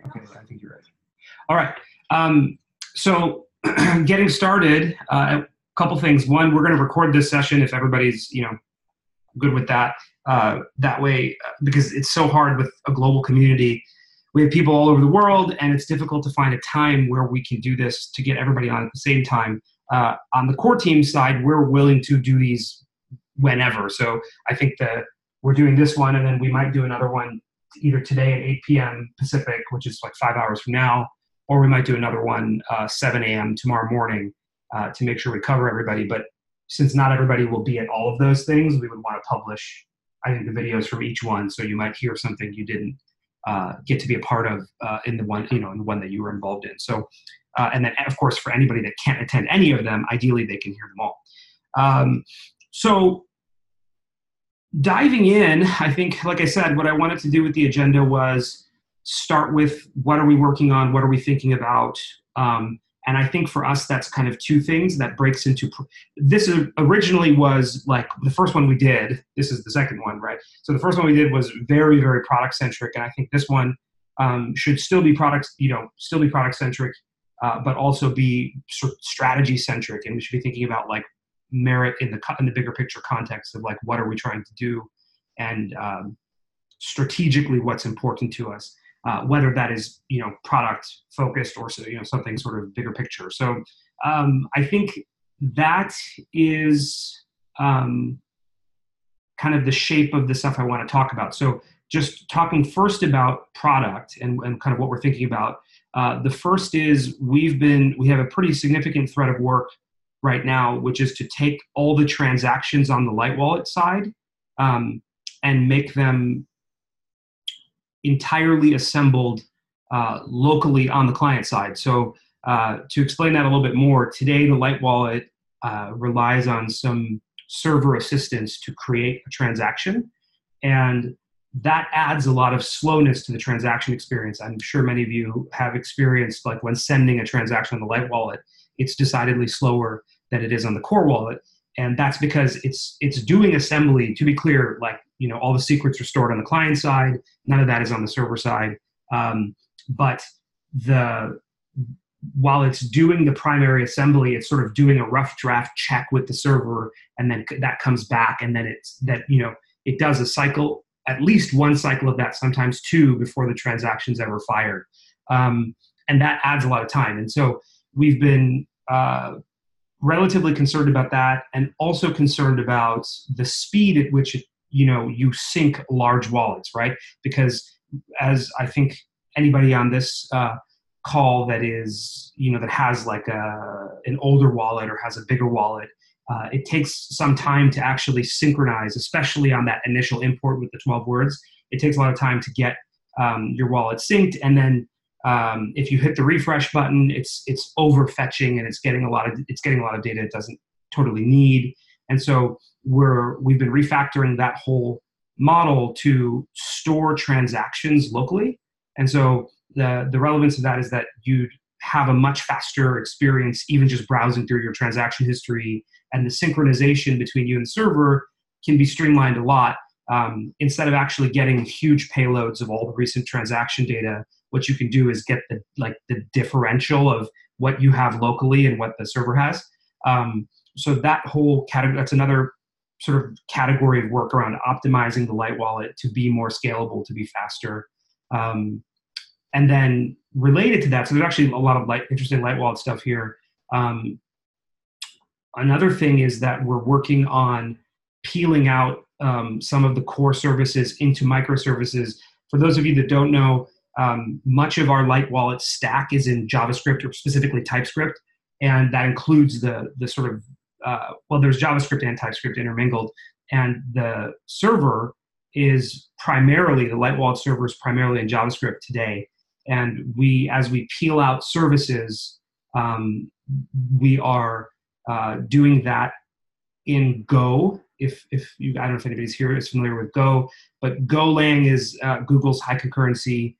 Okay, I think you're right. All right. So getting started, a couple things. One, we're going to record this session if everybody's, good with that. That way, because it's so hard with a global community. We have people all over the world, and it's difficult to find a time where we can do this to get everybody on at the same time. On the core team side, we're willing to do these whenever. So I think that we're doing this one, and then we might do another one either today at 8 p.m. Pacific, which is like 5 hours from now, or we might do another one 7 a.m. tomorrow morning to make sure we cover everybody. But since not everybody will be at all of those things, we would want to publish, I think, the videos from each one. So you might hear something you didn't get to be a part of in the one, in the one that you were involved in. So, and then of course, for anybody that can't attend any of them, ideally they can hear them all. So diving in, I think, like I said, what I wanted to do with the agenda was start with what are we working on, what are we thinking about, and I think for us, that's kind of two things that breaks into, this originally was like the first one we did, this is the second one, right? So the first one we did was very, very product centric. And I think this one should still be product centric, but also be sort of strategy centric. And we should be thinking about like merit in the bigger picture context of like, what are we trying to do? And strategically what's important to us. Whether that is, product focused or, something sort of bigger picture. So I think that is kind of the shape of the stuff I want to talk about. So just talking first about product and kind of what we're thinking about. The first is we have a pretty significant thread of work right now, which is to take all the transactions on the Light Wallet side and make them entirely assembled locally on the client side. So to explain that a little bit more, today the Light Wallet relies on some server assistance to create a transaction, and that adds a lot of slowness to the transaction experience. I'm sure many of you have experienced like when sending a transaction on the Light Wallet, it's decidedly slower than it is on the core wallet. And that's because it's doing assembly. To be clear, like, all the secrets are stored on the client side. None of that is on the server side. But while it's doing the primary assembly, it's sort of doing a rough draft check with the server, and then that comes back, and then it does a cycle, at least one cycle of that, sometimes two, before the transaction's ever fired. And that adds a lot of time. And so we've been relatively concerned about that, and also concerned about the speed at which you sync large wallets, right? Because as I think anybody on this call that is, that has like an older wallet or has a bigger wallet, it takes some time to actually synchronize, especially on that initial import with the 12 words. It takes a lot of time to get your wallet synced, and then if you hit the refresh button, it's overfetching, and it's getting a lot of data it doesn't totally need. And so we've been refactoring that whole model to store transactions locally. And so the relevance of that is that you'd have a much faster experience, even just browsing through your transaction history, and the synchronization between you and the server can be streamlined a lot. Instead of actually getting huge payloads of all the recent transaction data, what you can do is get the differential of what you have locally and what the server has. So that whole category, that's another sort of category of work around optimizing the Light Wallet to be more scalable, to be faster. And then related to that, so there's actually a lot of interesting Light Wallet stuff here. Another thing is that we're working on peeling out some of the core services into microservices. For those of you that don't know, much of our Light Wallet stack is in JavaScript, or specifically TypeScript, and that includes the sort of, there's JavaScript and TypeScript intermingled, and the server is primarily, the Light Wallet server is primarily in JavaScript today. And as we peel out services, we are doing that in Go. If you, I don't know if anybody's here is familiar with Go, but Golang is Google's high concurrency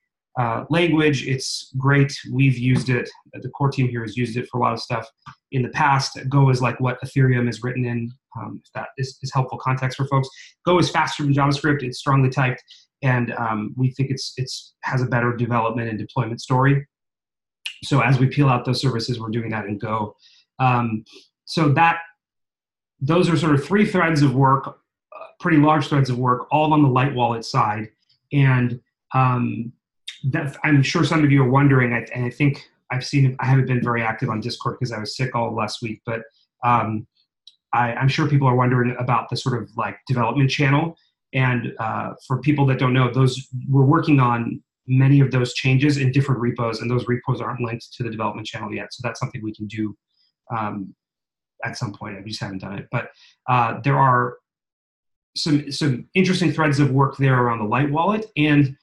language. It's great. We've used it. The core team here has used it for a lot of stuff in the past. Go is like what Ethereum is written in, if that is helpful context for folks. Go is faster than JavaScript. It's strongly typed. and we think it's has a better development and deployment story. So as we peel out those services, we're doing that in Go. So those are sort of three threads of work, pretty large threads of work, all on the Light Wallet side. And that, I'm sure some of you are wondering, and I think I haven't been very active on Discord because I was sick all of last week, but I'm sure people are wondering about the sort of like development channel. And for people that don't know, we're working on many of those changes in different repos, and those repos aren't linked to the development channel yet. So that's something we can do at some point. I just haven't done it. But there are some interesting threads of work there around the Light Wallet, and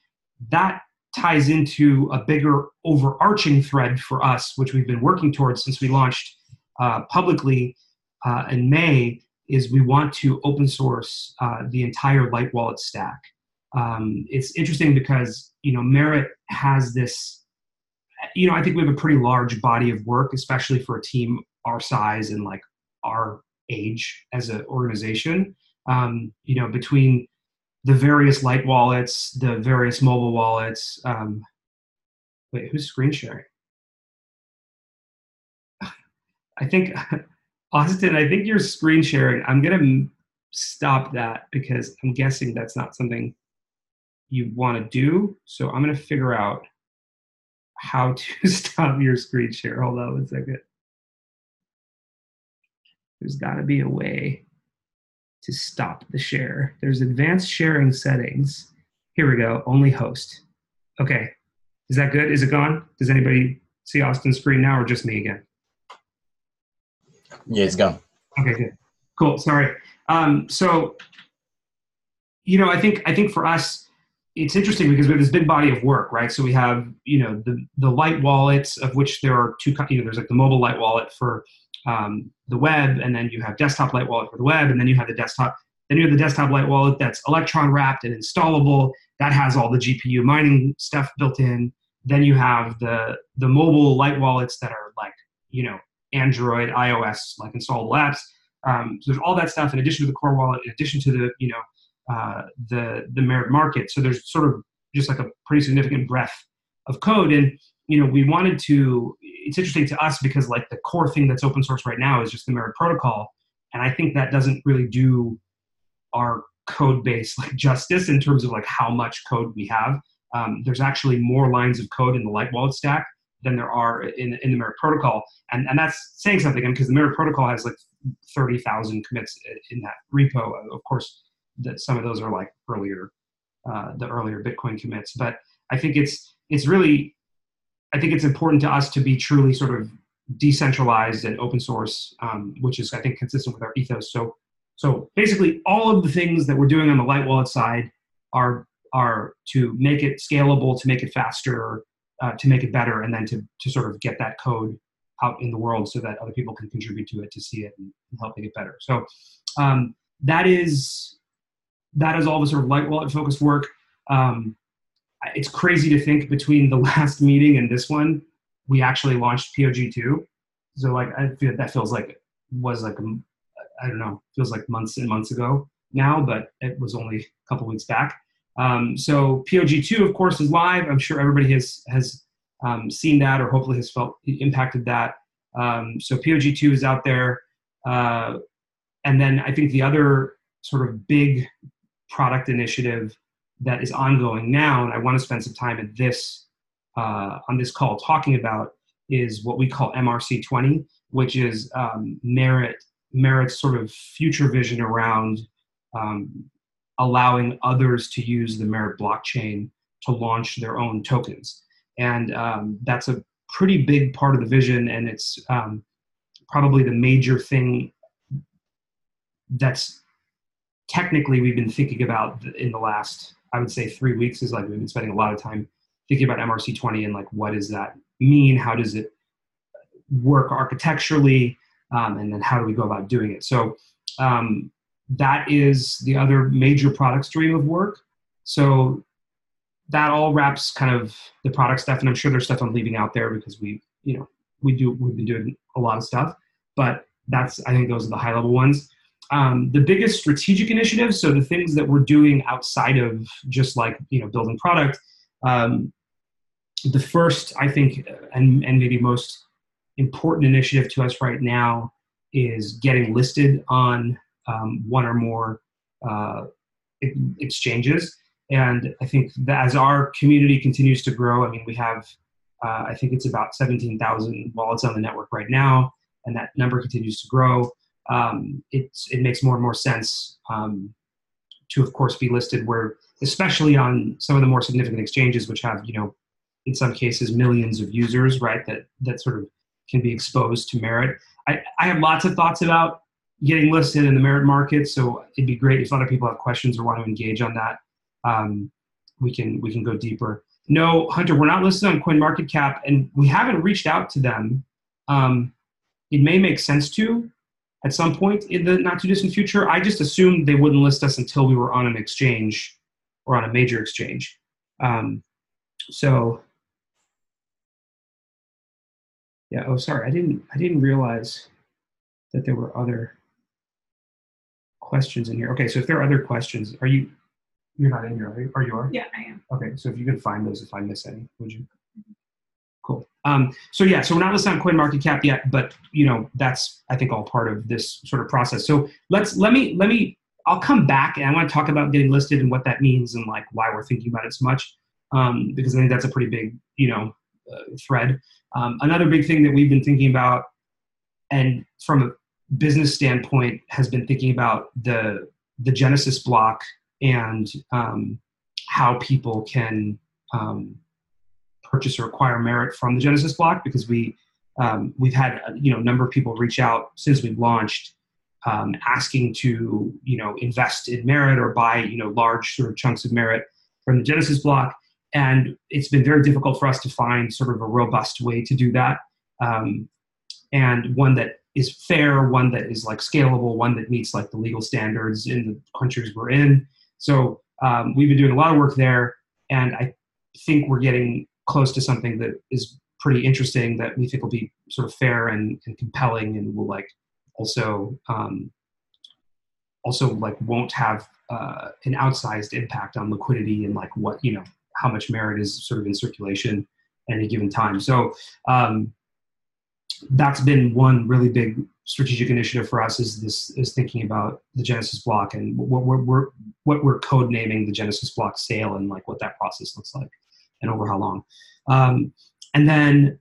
that ties into a bigger overarching thread for us, which we've been working towards since we launched publicly in May, is we want to open source the entire Light Wallet stack. It's interesting because, Merit has this, I think we have a pretty large body of work, especially for a team our size and like our age as an organization, between the various Light wallets, the various mobile wallets. Wait, who's screen sharing? I think, Austin, I think you're screen sharing. I'm going to stop that because I'm guessing that's not something you want to do. So I'm going to figure out how to stop your screen share. Hold on 1 second. There's got to be a way to stop the share. There's advanced sharing settings. Here we go, only host. Okay, is that good? Is it gone? Does anybody see Austin's screen now or just me again? Yeah, it's gone. Okay, good. Cool, sorry. So, I think for us, it's interesting because we have this big body of work, right? So we have, the Light wallets, of which there are two, there's like the mobile Light wallet for the web, and then you have desktop Light wallet for the web, and then you have the desktop Light wallet that's Electron wrapped and installable. That has all the GPU mining stuff built in. Then you have the mobile Light wallets that are like, Android, iOS, like installable apps. So there's all that stuff in addition to the core wallet, in addition to the Merit Market. So there's sort of just like a pretty significant breadth of code. And, we wanted to, it's interesting to us because like the core thing that's open source right now is just the Merit protocol. And I think that doesn't really do our code base like justice in terms of like how much code we have. There's actually more lines of code in the Light Wallet stack than there are in the Merit protocol. And that's saying something, because the Merit protocol has like 30,000 commits in that repo. Of course, some of those are like the earlier Bitcoin commits. But I think it's important to us to be truly sort of decentralized and open source, which is, I think, consistent with our ethos. So basically, all of the things that we're doing on the Light Wallet side are to make it scalable, to make it faster, to make it better, and then to sort of get that code out in the world so that other people can contribute to it, to see it and help make it better. So that is all the sort of Light Wallet focused work. It's crazy to think between the last meeting and this one, we actually launched POG2. So like, I feel that feels like it was like, I don't know, feels like months and months ago now, but it was only a couple weeks back. So POG2, of course, is live. I'm sure everybody has seen that, or hopefully has felt impacted that. So POG2 is out there. And then I think the other sort of big product initiative that is ongoing now, and I want to spend some time at this on this call talking about, is what we call MRC20, which is Merit's sort of future vision around allowing others to use the Merit blockchain to launch their own tokens. And that's a pretty big part of the vision, and it's probably the major thing that's technically we've been thinking about in the last, I would say, 3 weeks. Is like we've been spending a lot of time thinking about MRC20 and like, what does that mean? How does it work architecturally? And then how do we go about doing it? So that is the other major product stream of work. So that all wraps kind of the product stuff, and I'm sure there's stuff I'm leaving out there because we've been doing a lot of stuff, but I think those are the high level ones. The biggest strategic initiatives, so the things that we're doing outside of just like, building product, um, the first, I think, and maybe most important initiative to us right now is getting listed on one or more uh, exchanges. And I think that as our community continues to grow, I mean, we have, I think it's about 17,000 wallets on the network right now, and that number continues to grow. It makes more and more sense to, of course, be listed where, especially on some of the more significant exchanges, which have, in some cases, millions of users, right, that sort of can be exposed to Merit. I have lots of thoughts about getting listed in the Merit market, so it'd be great if other people have questions or want to engage on that. We can go deeper. No, Hunter, we're not listed on CoinMarketCap, and we haven't reached out to them. It may make sense to at some point in the not too distant future. I just assumed they wouldn't list us until we were on an exchange or on a major exchange. So yeah. Oh, sorry. I didn't realize that there were other questions in here. Okay, so if there are other questions, you're not in here, right? Or you are? Yeah, I am. Okay, so if you could find those if I miss any, would you? Cool. So we're not listed on CoinMarketCap yet, but that's, I think, all part of this sort of process. So let me I'll come back and I want to talk about getting listed and what that means and like why we're thinking about it so much, because I think that's a pretty big thread. Another big thing that we've been thinking about, and from a business standpoint, has been thinking about the Genesis block and how people can purchase or acquire Merit from the Genesis block, because we've had a number of people reach out since we've launched, asking to invest in Merit or buy large sort of chunks of Merit from the Genesis block, and it's been very difficult for us to find sort of a robust way to do that, and one that is fair, one that is like scalable, one that meets like the legal standards in the countries we're in. So we've been doing a lot of work there, and I think we're getting close to something that is pretty interesting that we think will be sort of fair and compelling, and will like also like won't have an outsized impact on liquidity and like what how much Merit is sort of in circulation at any given time. So that's been one really big strategic initiative for us, is thinking about the Genesis block and what we're code naming the Genesis block sale, and like what that process looks like and over how long. And then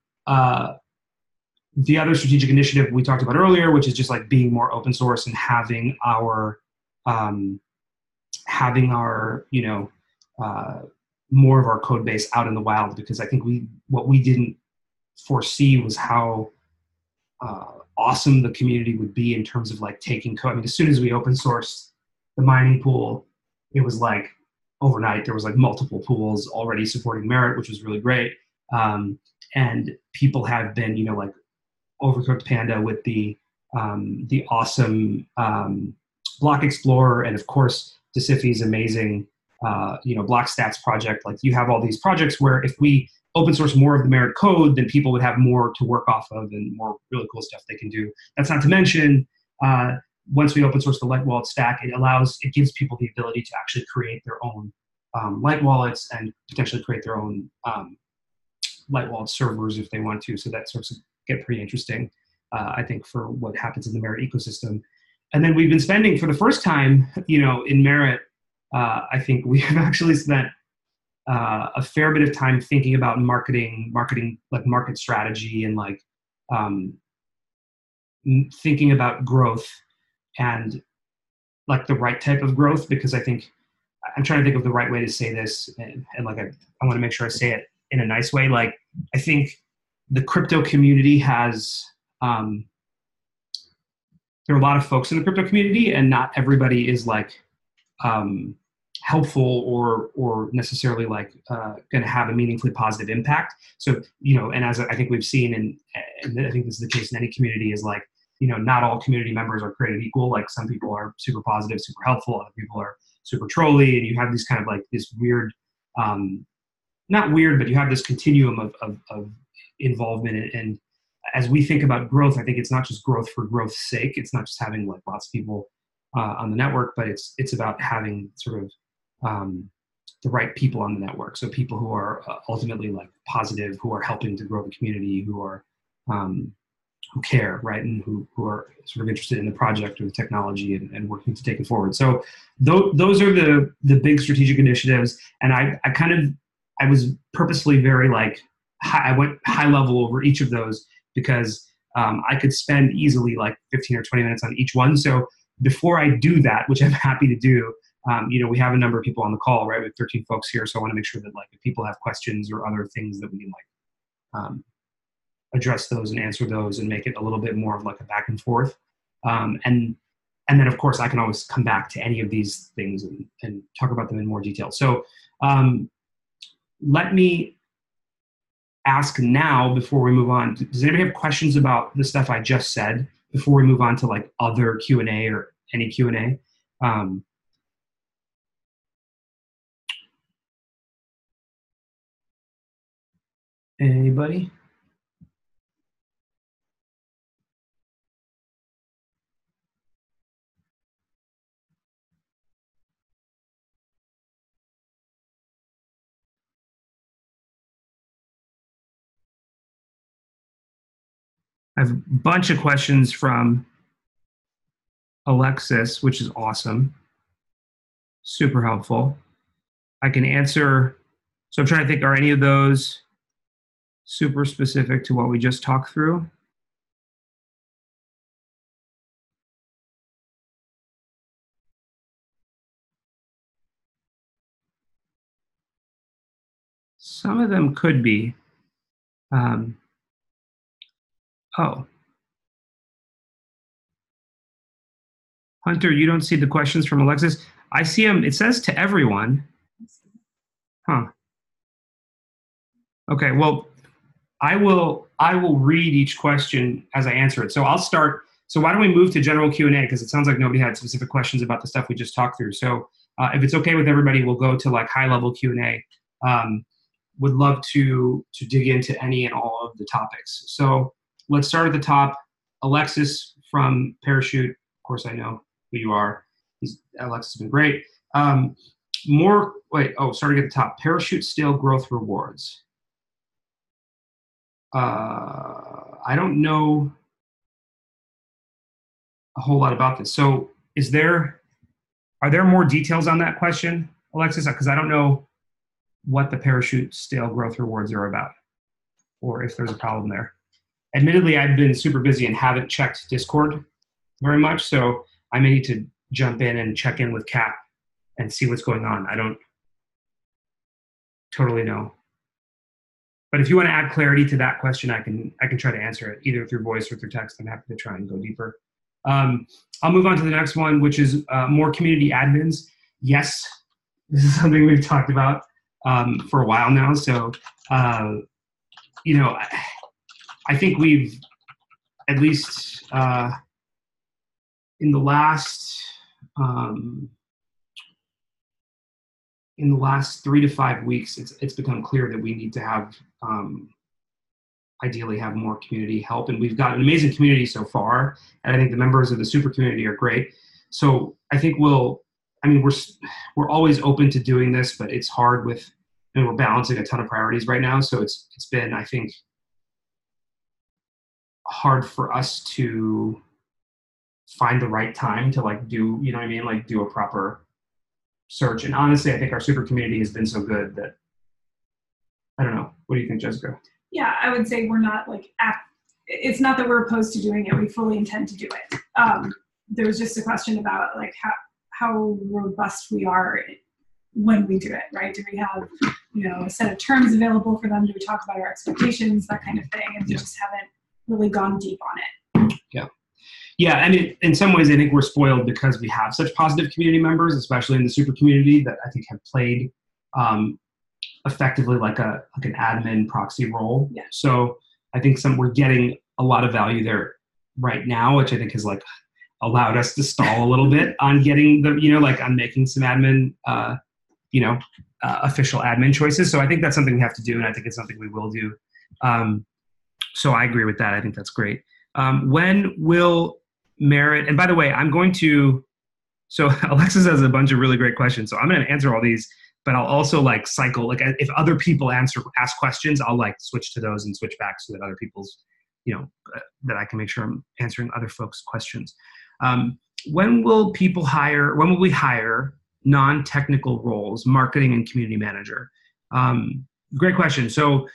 the other strategic initiative we talked about earlier, which is just like being more open source and having our more of our code base out in the wild, because I think what we didn't foresee was how awesome the community would be in terms of like taking code. I mean, as soon as we open sourced the mining pool, it was like overnight there was like multiple pools already supporting Merit, which was really great. And people have been, like Overcooked Panda with the awesome Block Explorer, and of course Decifi's amazing BlockStats project. Like, you have all these projects where if we open source more of the Merit code, then people would have more to work off of and more really cool stuff they can do. That's not to mention, once we open source the Light Wallet stack, it gives people the ability to actually create their own Light Wallets and potentially create their own Light Wallet servers if they want to. So that starts to get pretty interesting, I think, for what happens in the Merit ecosystem. And then we've been spending, for the first time, in Merit, I think we have actually spent a fair bit of time thinking about marketing, like market strategy, and like thinking about growth and like the right type of growth, because I think I'm trying to think of the right way to say this, and like I want to make sure I say it in a nice way. Like, I think the crypto community has there are a lot of folks in the crypto community, and not everybody is like helpful or necessarily like going to have a meaningfully positive impact. So, and as I think we've seen, and I think this is the case in any community, is like, not all community members are created equal. Like, some people are super positive, super helpful. Other people are super trolly, and you have these kind of like this weird, not weird, but you have this continuum of involvement. And as we think about growth, I think it's not just growth for growth's sake. It's not just having like lots of people on the network, but it's about having sort of the right people on the network. So people who are ultimately like positive, who are helping to grow the community, who are who care, right, and who are sort of interested in the project or the technology and working to take it forward. So those are the big strategic initiatives. And I was purposely very like I went high level over each of those because I could spend easily like 15 or 20 minutes on each one. So before I do that, which I'm happy to do, we have a number of people on the call, right? We have 13 folks here, so I want to make sure that like if people have questions or other things that we can like address those and answer those and make it a little bit more of like a back and forth. And then of course I can always come back to any of these things and talk about them in more detail. So let me ask now before we move on. Does anybody have questions about the stuff I just said before we move on to like other Q&A or any Q&A? Anybody? I have a bunch of questions from Alexis, which is awesome. Super helpful. I can answer. So I'm trying to think, are any of those super specific to what we just talked through? Some of them could be. Oh. Hunter, you don't see the questions from Alexis? I see them. It says to everyone. Huh. Okay, well, I will read each question as I answer it. So I'll start. So why don't we move to general Q&A, because it sounds like nobody had specific questions about the stuff we just talked through. So if it's okay with everybody, we'll go to like high level Q&A. Would love to dig into any and all of the topics. So let's start at the top. Alexis from Parachute. Of course, I know who you are. Alexis has been great. Starting at the top. Parachute Scale Growth Rewards. I don't know a whole lot about this. So are there more details on that question, Alexis? Because I don't know what the Parachute Scale Growth Rewards are about, or if there's a problem there. Admittedly, I've been super busy and haven't checked Discord very much, so I may need to jump in and check in with Kat and see what's going on. I don't totally know. But if you want to add clarity to that question, I can try to answer it either through voice or through text. I'm happy to try and go deeper. I'll move on to the next one, which is more community admins. Yes, this is something we've talked about for a while now. So, I think we've at least in the last 3 to 5 weeks, it's become clear that we need to have ideally have more community help, and we've got an amazing community so far, and I think the members of the super community are great. So I think we're always open to doing this, but it's hard we're balancing a ton of priorities right now. So it's been, I think, hard for us to find the right time to do a proper search. And honestly, I think our super community has been so good that I don't know. What do you think, Jessica? Yeah, I would say we're not it's not that we're opposed to doing it. We fully intend to do it. There was just a question about how robust we are when we do it, right? Do we have, a set of terms available for them? Do we talk about our expectations, that kind of thing? And we just haven't really gone deep on it. Yeah. Yeah, and in some ways, I think we're spoiled because we have such positive community members, especially in the super community, that I think have played effectively like an admin proxy role. Yeah. So I think we're getting a lot of value there right now, which I think has allowed us to stall a little bit on getting on making some admin, official admin choices. So I think that's something we have to do, and I think it's something we will do. So I agree with that. I think that's great. When will Merit, and by the way, I'm going to So Alexis has a bunch of really great questions. So I'm going to answer all these, but I'll also like cycle, like if other people ask questions, I'll like switch to those and switch back so that other people's, that I can make sure I'm answering other folks' questions. When will we hire non-technical roles, marketing and community manager? Great question. So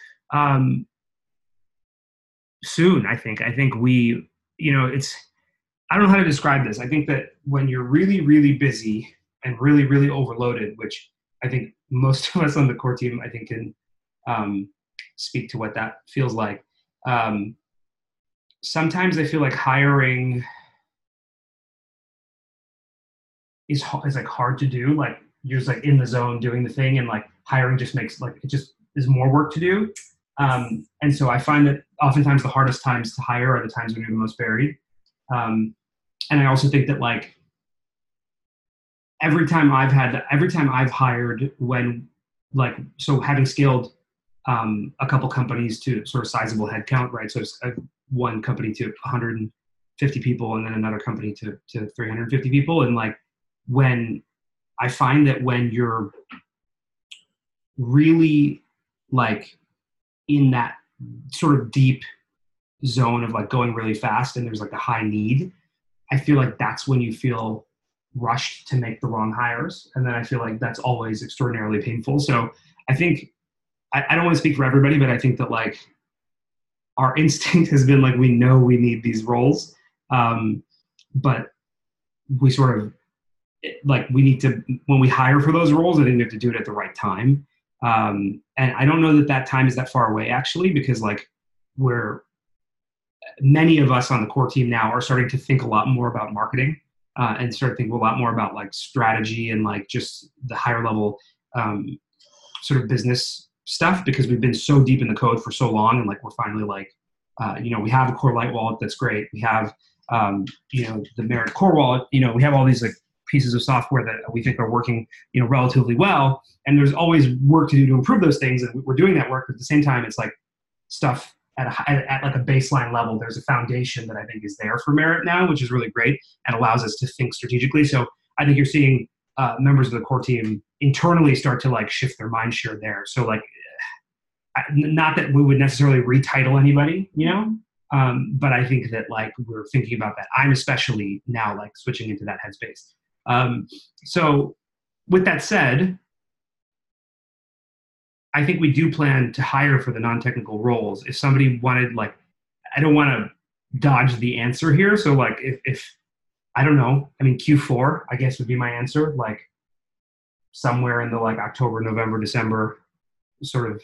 soon, I think we, I don't know how to describe this. I think that when you're really, really busy and really, really overloaded, which I think most of us on the core team, I think can speak to what that feels like. Sometimes I feel like hiring is like hard to do. Like you're just like in the zone doing the thing, and like hiring just makes like it just is more work to do. And so I find that oftentimes the hardest times to hire are the times when you're the most buried. And I also think that like every time I've hired having scaled a couple companies to sort of sizable headcount, right? So it's one company to 150 people and then another company to 350 people. And like when I find that when you're really like in that sort of deep zone of like going really fast and there's like a high need, I feel like that's when you feel rushed to make the wrong hires. And then I feel like that's always extraordinarily painful. So I think, I don't want to speak for everybody, but I think that like our instinct has been like, we know we need these roles. But we sort of like, we need to, when we hire for those roles, I think we have to do it at the right time. And I don't know that time is that far away actually, because like many of us on the core team now are starting to think a lot more about marketing and start thinking a lot more about like strategy and like just the higher level sort of business stuff, because we've been so deep in the code for so long. And like, we're finally like, we have a core light wallet. That's great. We have, the Merit core wallet, we have all these like pieces of software that we think are working, relatively well. And there's always work to do to improve those things. And we're doing that work. But at the same time, it's like stuff at like a baseline level. There's a foundation that I think is there for Merit now, which is really great and allows us to think strategically. So I think you're seeing members of the core team internally start to like shift their mind share there. So like, not that we would necessarily retitle anybody, but I think that like we're thinking about that. I'm especially now like switching into that headspace. So with that said, I think we do plan to hire for the non-technical roles. If somebody wanted, like, I don't want to dodge the answer here. So like if I don't know, I mean, Q4, I guess would be my answer, like somewhere in the like October, November, December sort of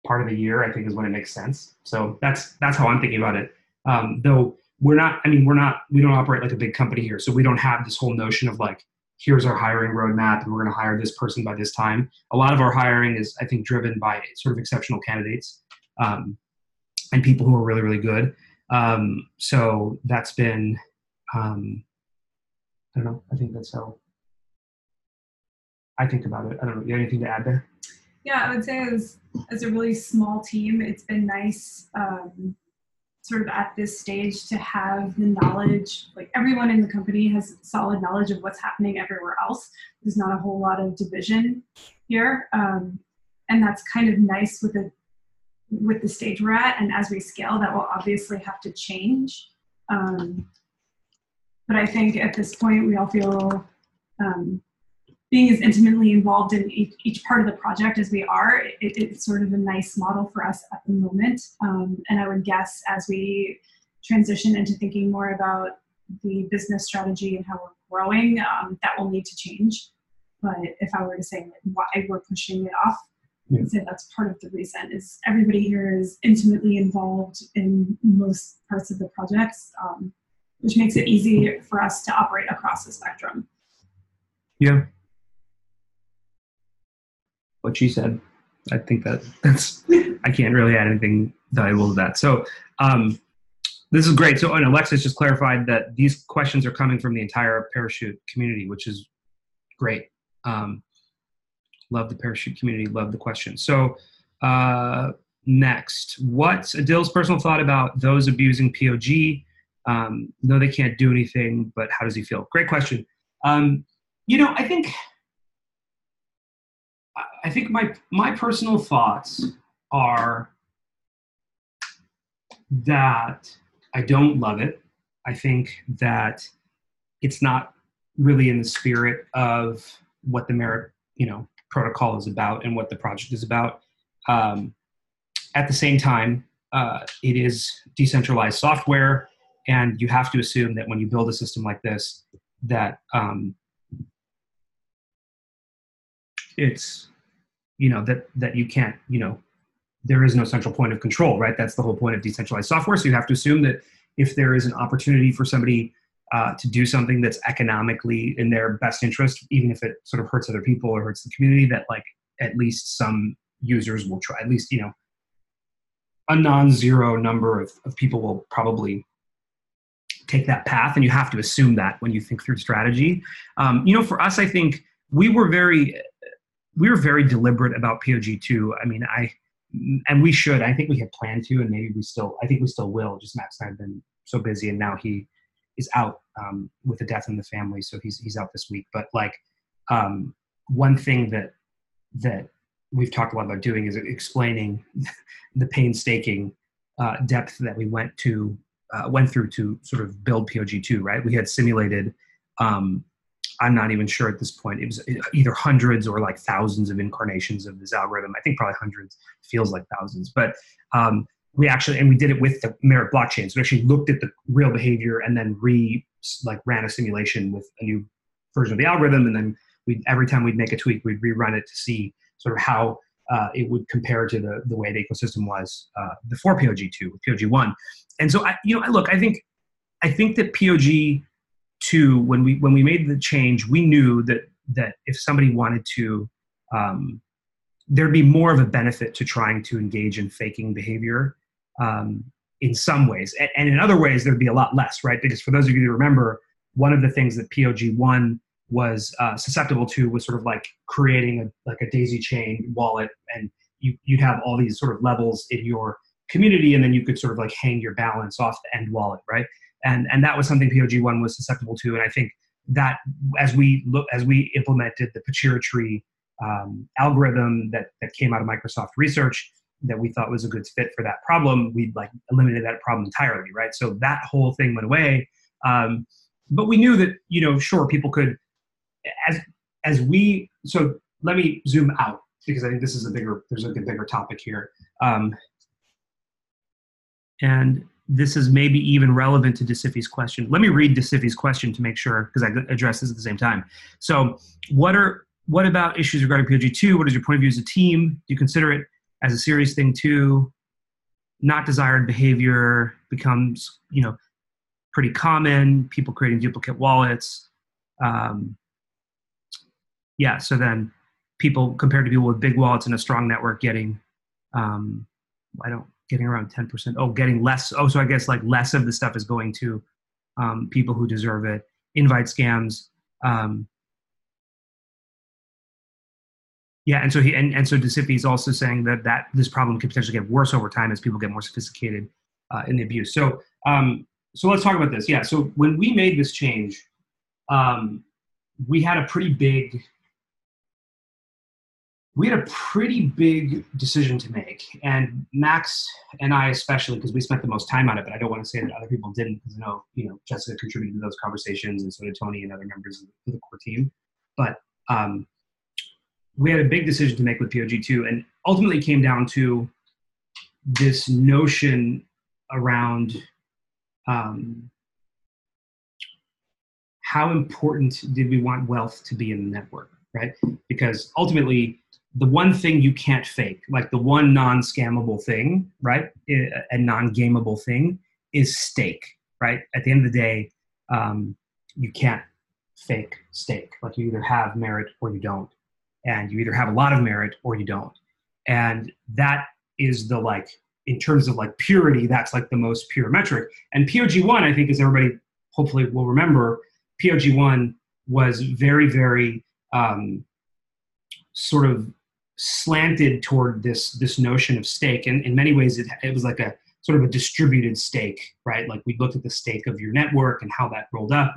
part of the year, I think is when it makes sense. So that's how I'm thinking about it. Though we don't operate like a big company here. So we don't have this whole notion of like, here's our hiring roadmap and we're going to hire this person by this time. A lot of our hiring is, I think, driven by sort of exceptional candidates and people who are really, really good. So that's been, I don't know, I think that's how I think about it. I don't know, you have anything to add there? Yeah, I would say as a really small team, it's been nice sort of at this stage to have the knowledge, like everyone in the company has solid knowledge of what's happening everywhere else. There's not a whole lot of division here. And that's kind of nice with the stage we're at. And as we scale, that will obviously have to change. But I think at this point, we all feel being as intimately involved in each part of the project as we are, it's sort of a nice model for us at the moment. And I would guess as we transition into thinking more about the business strategy and how we're growing, that will need to change. But if I were to say why we're pushing it off, I'd say that's part of the reason is everybody here is intimately involved in most parts of the projects, which makes it easy for us to operate across the spectrum. Yeah. What she said, I think that's I can't really add anything valuable to that. So this is great. So, and Alexis just clarified that these questions are coming from the entire Parachute community, which is great. Love the Parachute community, love the question. So next, what's Adil's personal thought about those abusing POG? No, they can't do anything, but how does he feel? Great question. Um, I think my personal thoughts are that I don't love it. I think that it's not really in the spirit of what the Merit, protocol is about and what the project is about. Um, at the same time, it is decentralized software, and you have to assume that when you build a system like this, that it's that you can't there is no central point of control, right? That's the whole point of decentralized software. So you have to assume that if there is an opportunity for somebody to do something that's economically in their best interest, even if it sort of hurts other people or hurts the community, that like at least some users will try, at least, a non-zero number of people will probably take that path. And you have to assume that when you think through strategy. For us, I think we were very deliberate about POG2. I mean, and we should. I think we had planned to, and maybe I think we still will. Just Max and I have been so busy, and now he is out with a death in the family, so he's out this week. But like, one thing that we've talked a lot about doing is explaining the painstaking depth that we went through to sort of build POG2. Right? We had simulated. I'm not even sure at this point. It was either hundreds or like thousands of incarnations of this algorithm. I think probably hundreds, feels like thousands. But we did it with the Merit blockchain. So we actually looked at the real behavior and then ran a simulation with a new version of the algorithm. And then every time we'd make a tweak, we'd rerun it to see sort of how it would compare to the way the ecosystem was before POG2, with POG1. And so I think that POG2, when we made the change, we knew that if somebody wanted to, there'd be more of a benefit to trying to engage in faking behavior in some ways, and in other ways there'd be a lot less, right? Because for those of you who remember, one of the things that POG1 was susceptible to was sort of like creating a daisy chain wallet, and you'd have all these sort of levels in your community, and then you could sort of like hang your balance off the end wallet, right? And that was something POG1 was susceptible to. And I think that as we implemented the Pachira algorithm that came out of Microsoft research that we thought was a good fit for that problem, we like eliminated that problem entirely, right? So that whole thing went away. But we knew that, sure, people could, so let me zoom out, because I think this is there's a bigger topic here. And this is maybe even relevant to DeCiffi's question. Let me read DeCiffi's question to make sure, because I address this at the same time. So what about issues regarding POG2? What is your point of view as a team? Do you consider it as a serious thing too? Not desired behavior becomes, pretty common. People creating duplicate wallets. So then people, compared to people with big wallets and a strong network, getting around 10%. Oh, getting less. Oh, so I guess like less of the stuff is going to people who deserve it. Invite scams. And so DeCiffi is also saying that this problem could potentially get worse over time as people get more sophisticated in the abuse. So let's talk about this. Yeah. So when we made this change, we had a pretty big decision to make, and Max and I especially, because we spent the most time on it, but I don't want to say that other people didn't, because I know, Jessica contributed to those conversations, and so did Tony and other members of the core team. But we had a big decision to make with POG2, and ultimately came down to this notion around how important did we want wealth to be in the network, right? Because ultimately, the one thing you can't fake, like the one non-scammable thing, right, a non-gameable thing, is stake, right? At the end of the day, you can't fake stake. Like you either have merit or you don't. And you either have a lot of merit or you don't. And that is in terms of like purity, that's like the most pure metric. And POG1, I think, as everybody hopefully will remember, POG1 was very, very sort of slanted toward this notion of stake. And in many ways, it was like a sort of a distributed stake, right? Like we looked at the stake of your network and how that rolled up.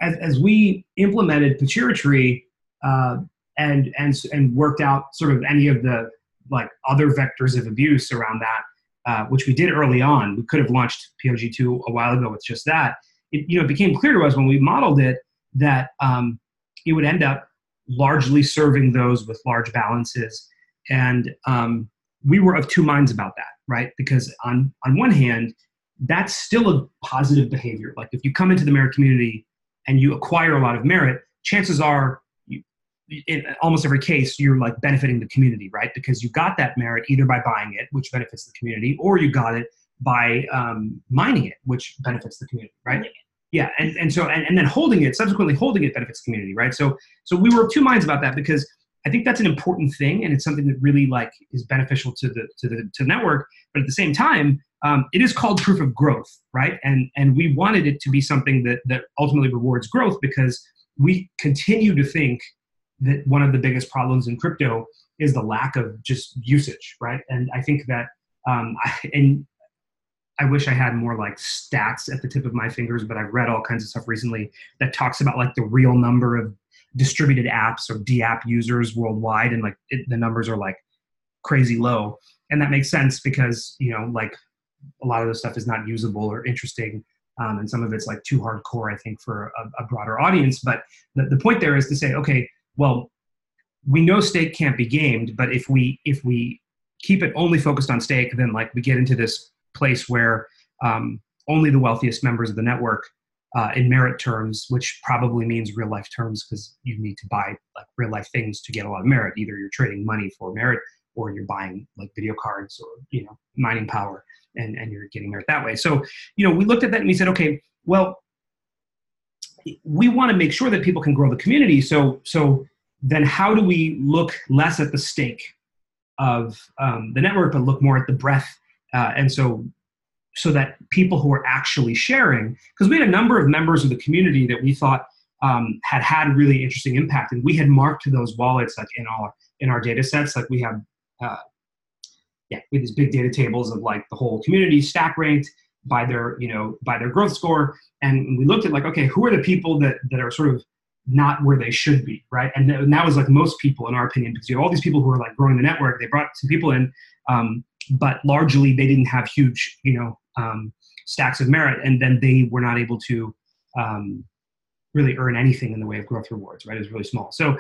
as we implemented Pituitary and worked out sort of any of the like other vectors of abuse around that, which we did early on. We could have launched POG2 a while ago with just that. It became clear to us when we modeled it that it would end up largely serving those with large balances. And we were of two minds about that, right? Because on one hand, that's still a positive behavior. Like if you come into the merit community and you acquire a lot of merit, chances are in almost every case, you're like benefiting the community, right? Because you got that merit either by buying it, which benefits the community, or you got it by mining it, which benefits the community, right? Yeah, and then subsequently holding it benefits the community, right? So we were of two minds about that because I think that's an important thing, and it's something that really like is beneficial to the network. But at the same time, it is called proof of growth, right? And we wanted it to be something that ultimately rewards growth because we continue to think that one of the biggest problems in crypto is the lack of just usage, right? And I think that I wish I had more like stats at the tip of my fingers, but I've read all kinds of stuff recently that talks about like the real number of distributed apps or DApp users worldwide, and like the numbers are like crazy low. And that makes sense because like a lot of this stuff is not usable or interesting, and some of it's like too hardcore, I think, for a broader audience. But the point there is to say, okay, well, we know stake can't be gamed, but if we keep it only focused on stake, then like we get into this place where only the wealthiest members of the network in merit terms, which probably means real life terms because you need to buy like real life things to get a lot of merit. Either you're trading money for merit or you're buying like video cards or mining power and you're getting merit that way. So we looked at that and we said, okay, well, we want to make sure that people can grow the community. So then how do we look less at the stake of the network, but look more at the breadth? And so that people who are actually sharing, because we had a number of members of the community that we thought had really interesting impact, and we had marked those wallets like in our data sets. Like we have these big data tables of like the whole community stack ranked by their growth score, and we looked at like, okay, who are the people that are sort of not where they should be, right? And that was like most people, in our opinion, because you have all these people who are like growing the network. They brought some people in, but largely they didn't have huge, stacks of merit, and then they were not able to really earn anything in the way of growth rewards, right? It was really small. So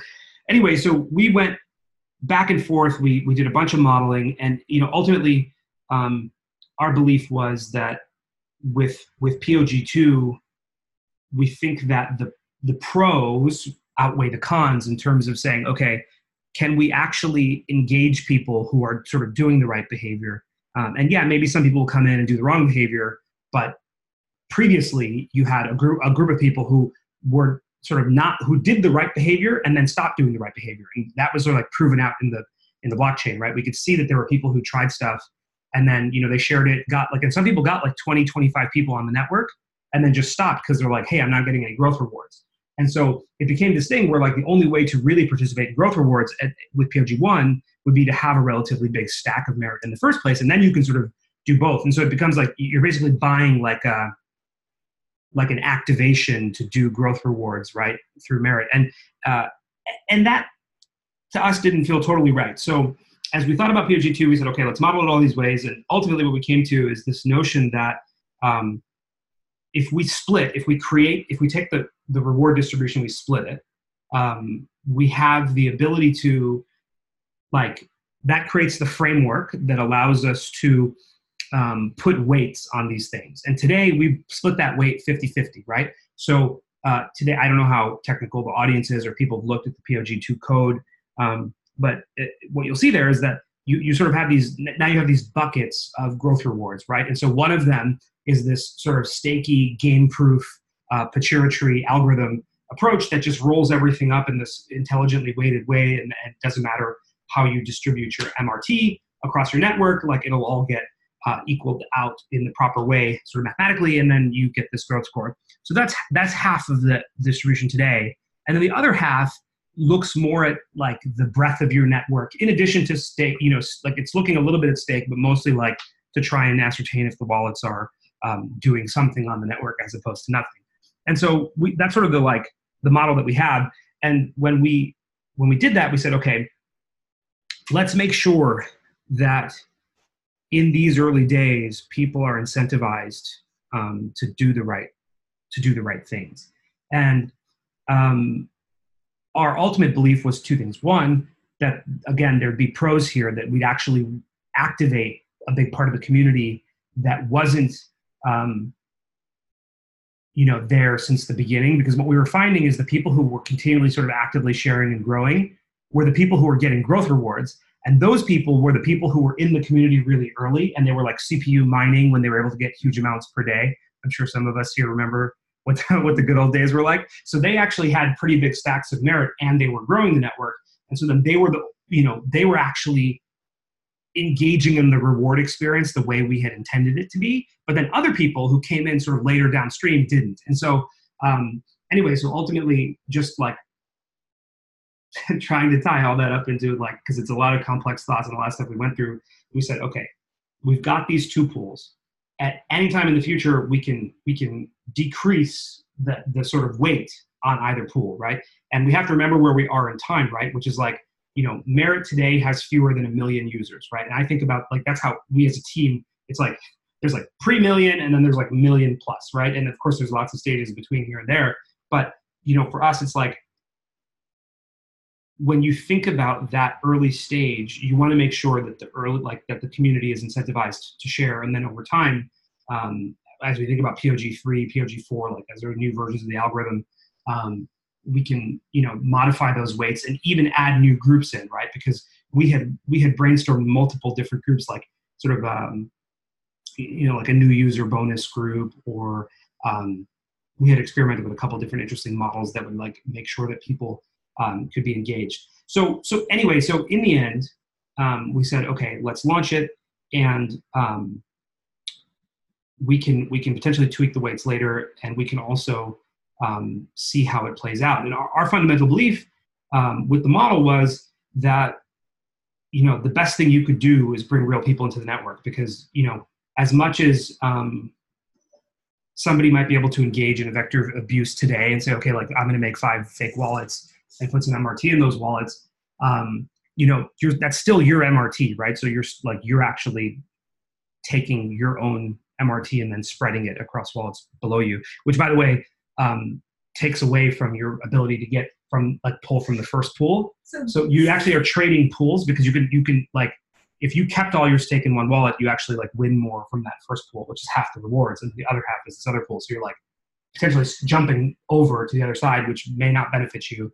anyway, so we went back and forth. We did a bunch of modeling, and ultimately, our belief was that with POG2, we think that the pros outweigh the cons in terms of saying, okay, can we actually engage people who are sort of doing the right behavior? And yeah, maybe some people will come in and do the wrong behavior, but previously you had a group of people who were sort of who did the right behavior and then stopped doing the right behavior. And that was sort of like proven out in the blockchain, right? We could see that there were people who tried stuff and then, they shared it, and some people got like 20, 25 people on the network and then just stopped because they're like, hey, I'm not getting any growth rewards. And so it became this thing where like the only way to really participate in growth rewards with POG1 would be to have a relatively big stack of merit in the first place. And then you can sort of do both. And so it becomes like you're basically buying like an activation to do growth rewards, right, through merit. And that to us didn't feel totally right. So as we thought about POG2, we said, okay, let's model it all these ways. And ultimately what we came to is this notion that if we take the reward distribution, we split it, we have the ability to, like, that creates the framework that allows us to put weights on these things. And today we split that weight 50-50, right? So today, I don't know how technical the audience is or people have looked at the POG2 code, but what you'll see there is that you sort of have now you have these buckets of growth rewards, right? And so one of them is this sort of stakey, game-proof, Pituitary algorithm approach that just rolls everything up in this intelligently weighted way, and it doesn't matter how you distribute your MRT across your network, like it'll all get equaled out in the proper way, sort of mathematically, and then you get this growth score. So that's half of the distribution today. And then the other half looks more at like the breadth of your network, in addition to stake, like it's looking a little bit at stake, but mostly like to try and ascertain if the wallets are doing something on the network as opposed to nothing. And so that's sort of the model that we have. And when we did that, we said, okay, let's make sure that in these early days, people are incentivized to do the right things. And our ultimate belief was two things. One, that again, there'd be pros here, that we'd actually activate a big part of the community that wasn't there since the beginning, because what we were finding is the people who were continually sort of actively sharing and growing were the people who were getting growth rewards. And those people were the people who were in the community really early, and they were like CPU mining when they were able to get huge amounts per day. I'm sure some of us here remember what the good old days were like. So they actually had pretty big stacks of merit, and they were growing the network. And so then they were actually engaging in the reward experience the way we had intended it to be. But then other people who came in sort of later downstream didn't. And so anyway, so ultimately just like trying to tie all that up into because it's a lot of complex thoughts and a lot of stuff we went through, we said, okay, we've got these two pools. At any time in the future, we can decrease the sort of weight on either pool, right? And we have to remember where we are in time, right? Which is Merit today has fewer than 1 million users, right? And I think about that's how we as a team, it's there's pre-million and then there's 1 million plus, right? And of course there's lots of stages between here and there. But, for us, it's when you think about that early stage, you want to make sure that that the community is incentivized to share. And then over time, as we think about POG3, POG4, as there are new versions of the algorithm, we can, modify those weights and even add new groups in, right? Because we had brainstormed multiple different groups, sort of, a new user bonus group, or we had experimented with a couple different interesting models that would make sure that people could be engaged. So anyway, so in the end, we said, okay, let's launch it, and we can potentially tweak the weights later, and we can also see how it plays out. And our fundamental belief with the model was that the best thing you could do is bring real people into the network, because as much as somebody might be able to engage in a vector of abuse today and say, okay, I'm going to make 5 fake wallets and put some MRT in those wallets, that's still your MRT, right? So you're actually taking your own MRT and then spreading it across wallets below you, which, by the way, takes away from your ability to get pull from the first pool. So you actually are trading pools, because you can if you kept all your stake in one wallet, you actually win more from that first pool, which is half the rewards, and the other half is this other pool. So you're potentially jumping over to the other side, which may not benefit you,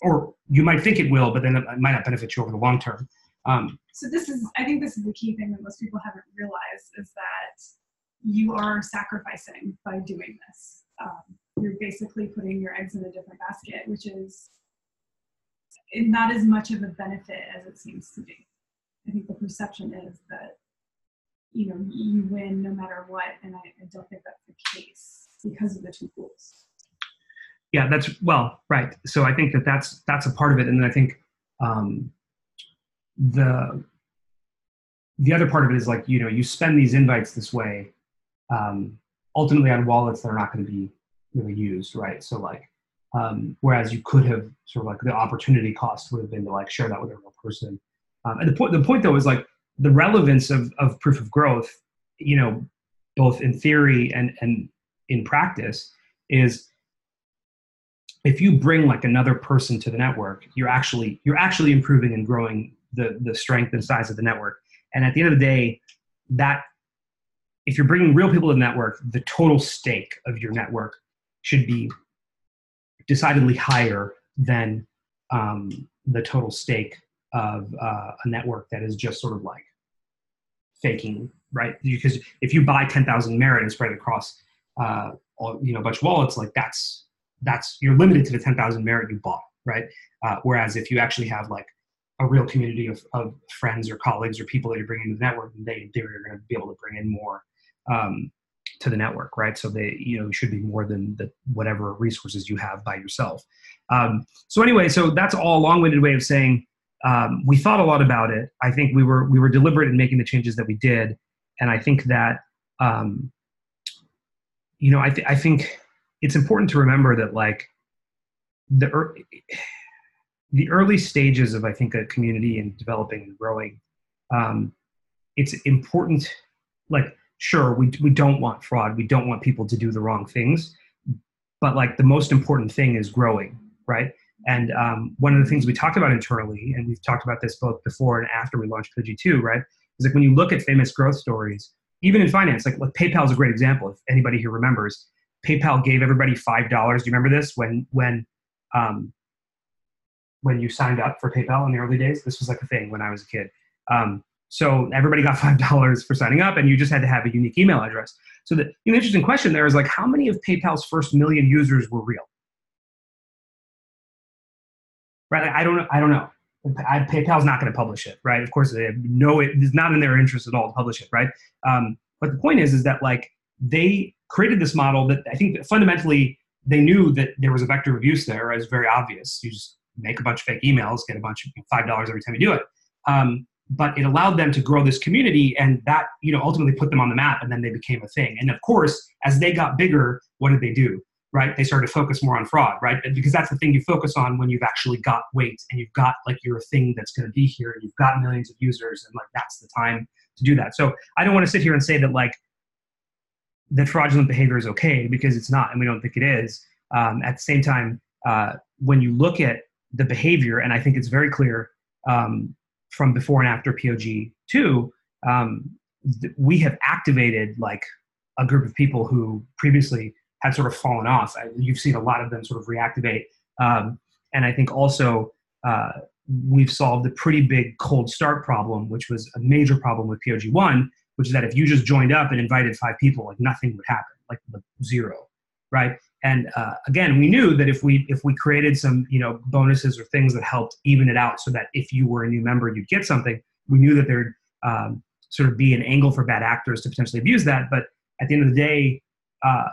or you might think it will, but then it might not benefit you over the long term. So I think this is the key thing that most people haven't realized, is that you are sacrificing by doing this. You're basically putting your eggs in a different basket, which is not as much of a benefit as it seems to be. I think the perception is that, you win no matter what, and I don't think that's the case because of the two pools. Yeah, right. So I think that's a part of it, and then I think the other part of it is you spend these invites this way, ultimately on wallets that are not going to be really used, right? So whereas you could have sort of the opportunity cost would have been to share that with a real person. And the point though is the relevance of proof of growth, both in theory and in practice, is if you bring another person to the network, you're actually improving and growing the strength and size of the network. And at the end of the day, that if you're bringing real people to the network, the total stake of your network should be decidedly higher than the total stake of a network that is just sort of faking, right? Because if you buy 10,000 merit and spread it across a bunch of wallets, that's you're limited to the 10,000 merit you bought, right? Whereas if you actually have a real community of friends or colleagues or people that you're bringing to the network, they're going to be able to bring in more to the network, right? So they, should be more than the whatever resources you have by yourself. So anyway, so that's all a long-winded way of saying we thought a lot about it. I think we were deliberate in making the changes that we did, and I think that I think it's important to remember that like the the early stages of, I think, a community and developing and growing, um, it's important. Like, sure, we don't want fraud. We don't want people to do the wrong things. But like the most important thing is growing, right? And one of the things we talked about internally, and we've talked about this both before and after we launched POG2, right? Is like when you look at famous growth stories, even in finance, like PayPal is a great example. If anybody here remembers, PayPal gave everybody $5. Do you remember this when you signed up for PayPal in the early days? This was like a thing when I was a kid. So everybody got $5 for signing up, and you just had to have a unique email address. So the interesting question there is like, how many of PayPal's first million users were real? Right? Like, I don't know. PayPal's not going to publish it, right? Of course, they know it's not in their interest at all to publish it, right? But the point is that like they created this model that I think that fundamentally they knew that there was a vector of abuse there. It was very obvious. You just make a bunch of fake emails, get a bunch of $5 every time you do it. But it allowed them to grow this community, and that ultimately put them on the map, and then they became a thing. And of course, as they got bigger, what did they do? Right? They started to focus more on fraud, right? Because that's the thing you focus on when you've actually got weight and you've got like you're a thing that's going to be here and you've got millions of users, and like that's the time to do that. So I don't want to sit here and say that like that fraudulent behavior is okay, because it's not, and we don't think it is. At the same time, when you look at the behavior, and I think it's very clear from before and after POG2, we have activated like a group of people who previously had sort of fallen off. You've seen a lot of them sort of reactivate. And I think also we've solved a pretty big cold start problem, which was a major problem with POG1, which is that if you just joined up and invited 5 people, like nothing would happen, like zero, right? And again, we knew that if we created some bonuses or things that helped even it out, so that if you were a new member, you'd get something. We knew that there'd sort of be an angle for bad actors to potentially abuse that. But at the end of the day,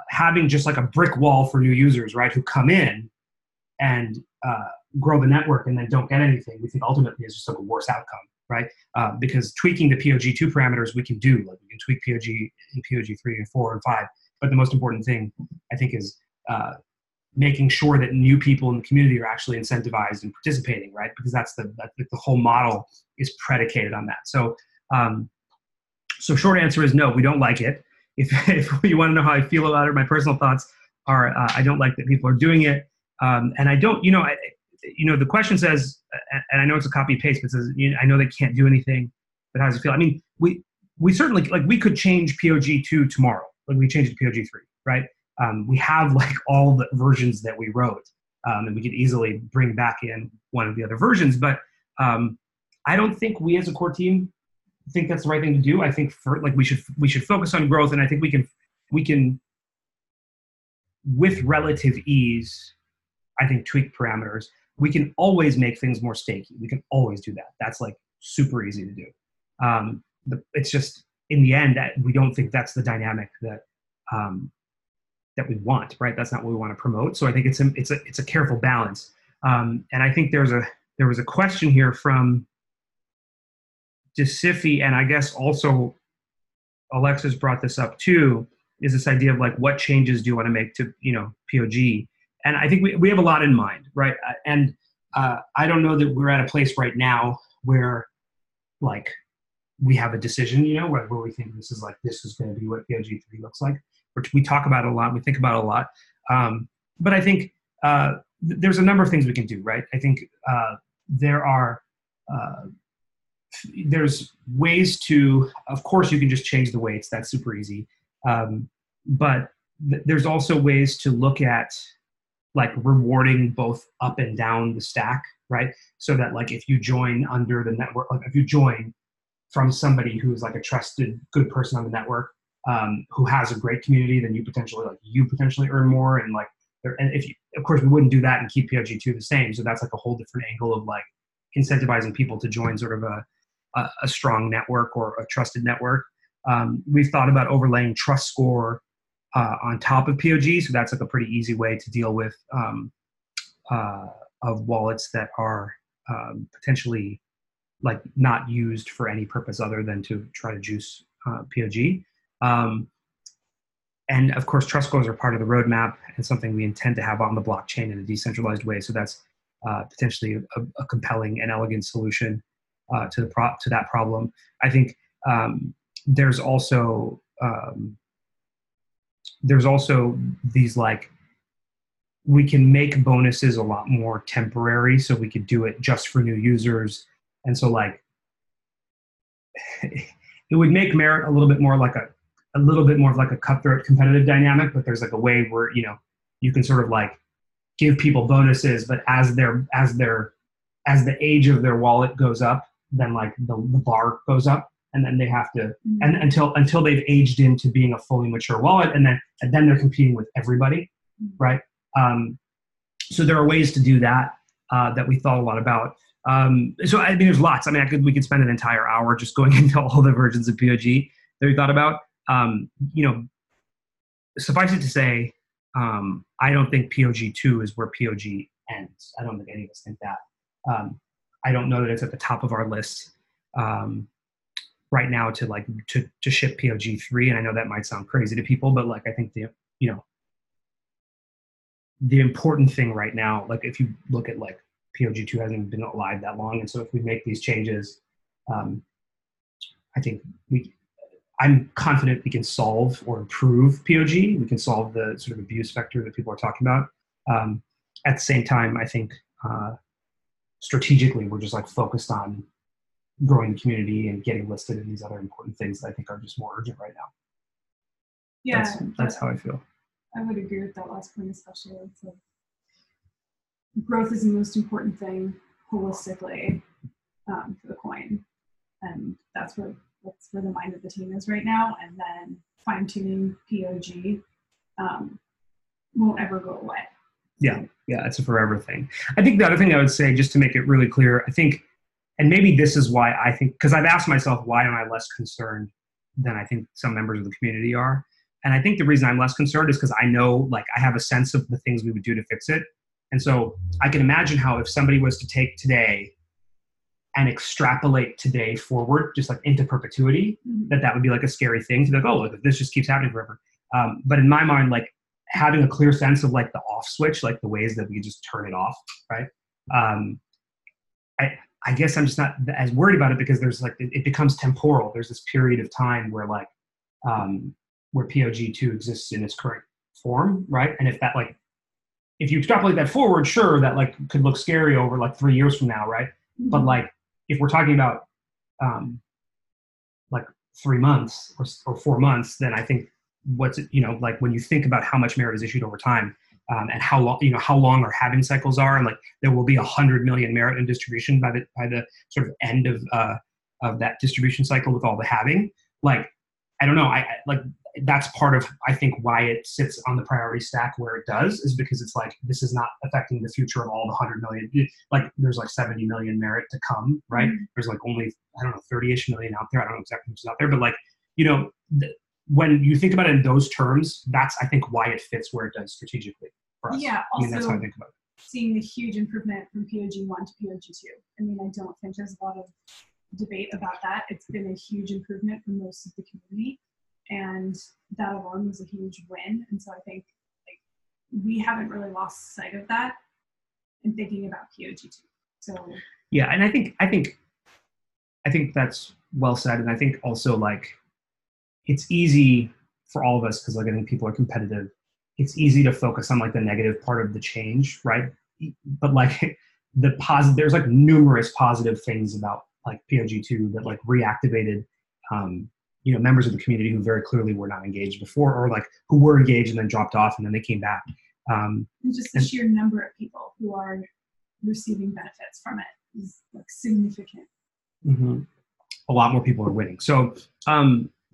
having just like a brick wall for new users, right, who come in and grow the network and then don't get anything, we think ultimately is just like a worse outcome, right? Because tweaking the POG2 parameters we can do, like we can tweak POG in POG3 and 4 and 5. But the most important thing, I think, is making sure that new people in the community are actually incentivized and participating, right? Because that's the whole model is predicated on that. So, so short answer is no, we don't like it. If you want to know how I feel about it, my personal thoughts are I don't like that people are doing it, and I don't. The question says, and I know it's a copy paste, but it says I know they can't do anything, but how does it feel? I mean, we certainly we could change POG2 tomorrow, like we changed it to POG3, right? We have like all the versions that we wrote, and we could easily bring back in one of the other versions. But I don't think we as a core team think that's the right thing to do. I think we should focus on growth, and I think we can with relative ease, I think, tweak parameters. We can always make things more stakey. We can always do that. That's like super easy to do. It's just in the end that we don't think that's the dynamic that we want, right? That's not what we want to promote. So I think it's a careful balance. And I think there was a question here from Desifi, and I guess also Alexis brought this up too, is this idea of like, what changes do you want to make to POG? And I think we have a lot in mind, right? And I don't know that we're at a place right now where like we have a decision, where we think this is going to be what POG3 looks like. We talk about it a lot, we think about it a lot. But I think there's a number of things we can do, right? I think there's ways to, of course, you can just change the weights. That's super easy. But there's also ways to look at like rewarding both up and down the stack, right? So that like if you join under the network, like if you join from somebody who's like a trusted, good person on the network, who has a great community, then you potentially earn more. And like, and if you, of course, we wouldn't do that and keep POG2 the same. So that's like a whole different angle of like incentivizing people to join sort of a strong network or a trusted network. We've thought about overlaying trust score on top of POG. So that's like a pretty easy way to deal with of wallets that are potentially like not used for any purpose other than to try to juice POG. and of course, trust flows are part of the roadmap and something we intend to have on the blockchain in a decentralized way. So that's potentially a compelling and elegant solution to that problem. I think there's also these like, we can make bonuses a lot more temporary, so we could do it just for new users. And so like it would make merit a little bit more like a little bit more of like a cutthroat competitive dynamic, but there's like a way where, you know, you can sort of like give people bonuses, but as the age of their wallet goes up, then like the bar goes up, and then they have to, and until they've aged into being a fully mature wallet, and then they're competing with everybody, right? So there are ways to do that that we thought a lot about. So I mean, there's lots. I mean, we could spend an entire hour just going into all the versions of POG that we thought about. You know, suffice it to say, I don't think POG 2 is where POG ends. I don't think any of us think that. I don't know that it's at the top of our list right now to ship POG 3, and I know that might sound crazy to people, but like I think the important thing right now, like if you look at like POG 2 hasn't been alive that long, and so if we make these changes, I think I'm confident we can solve or improve POG. We can solve the sort of abuse vector that people are talking about. At the same time, I think strategically we're just like focused on growing the community and getting listed in these other important things that I think are just more urgent right now. Yeah, that's how I feel. I would agree with that last point, especially. So growth is the most important thing holistically for the coin, and that's where the mind of the team is right now. And then fine-tuning POG won't ever go away. Yeah, it's a forever thing. I think the other thing I would say, just to make it really clear, I think, and maybe this is why I think, because I've asked myself, why am I less concerned than I think some members of the community are? And I think the reason I'm less concerned is because I know, like, I have a sense of the things we would do to fix it. And so I can imagine how if somebody was to take today and extrapolate today forward, just like into perpetuity, that would be like a scary thing to be like, oh, look, this just keeps happening forever. But in my mind, like having a clear sense of like the off switch, like the ways that we just turn it off, right? I guess I'm just not as worried about it because there's like, it becomes temporal. There's this period of time where like, where POG 2 exists in its current form, right? And if that like, if you extrapolate that forward, sure, that like could look scary over like 3 years from now, right? Mm-hmm. But like, if we're talking about like 3 months or 4 months, then I think like when you think about how much merit is issued over time and how long our halving cycles are, and like there will be 100 million merit in distribution by the sort of end of that distribution cycle with all the halving. Like, I don't know, I like that's part of, I think, why it sits on the priority stack where it does, is because it's like, this is not affecting the future of all the 100 million. Like there's like 70 million merit to come, right? Mm-hmm. There's like only, I don't know, 30-ish million out there. I don't know exactly what's out there, but like, when you think about it in those terms, that's, I think, why it fits where it does strategically for us. Yeah, also, I mean, that's how I think about it. Seeing a huge improvement from POG 1 to POG 2. I mean, I don't think there's a lot of debate about that. It's been a huge improvement for most of the community, and that alone was a huge win. And so I think like we haven't really lost sight of that in thinking about POG 2. So yeah, and I think that's well said. And I think also like it's easy for all of us, because like I think people are competitive. It's easy to focus on like the negative part of the change, right? But like there's like numerous positive things about like POG 2 that like reactivated members of the community who very clearly were not engaged before, or like who were engaged and then dropped off and then they came back. And just the sheer number of people who are receiving benefits from it is like significant. Mm-hmm. A lot more people are winning. So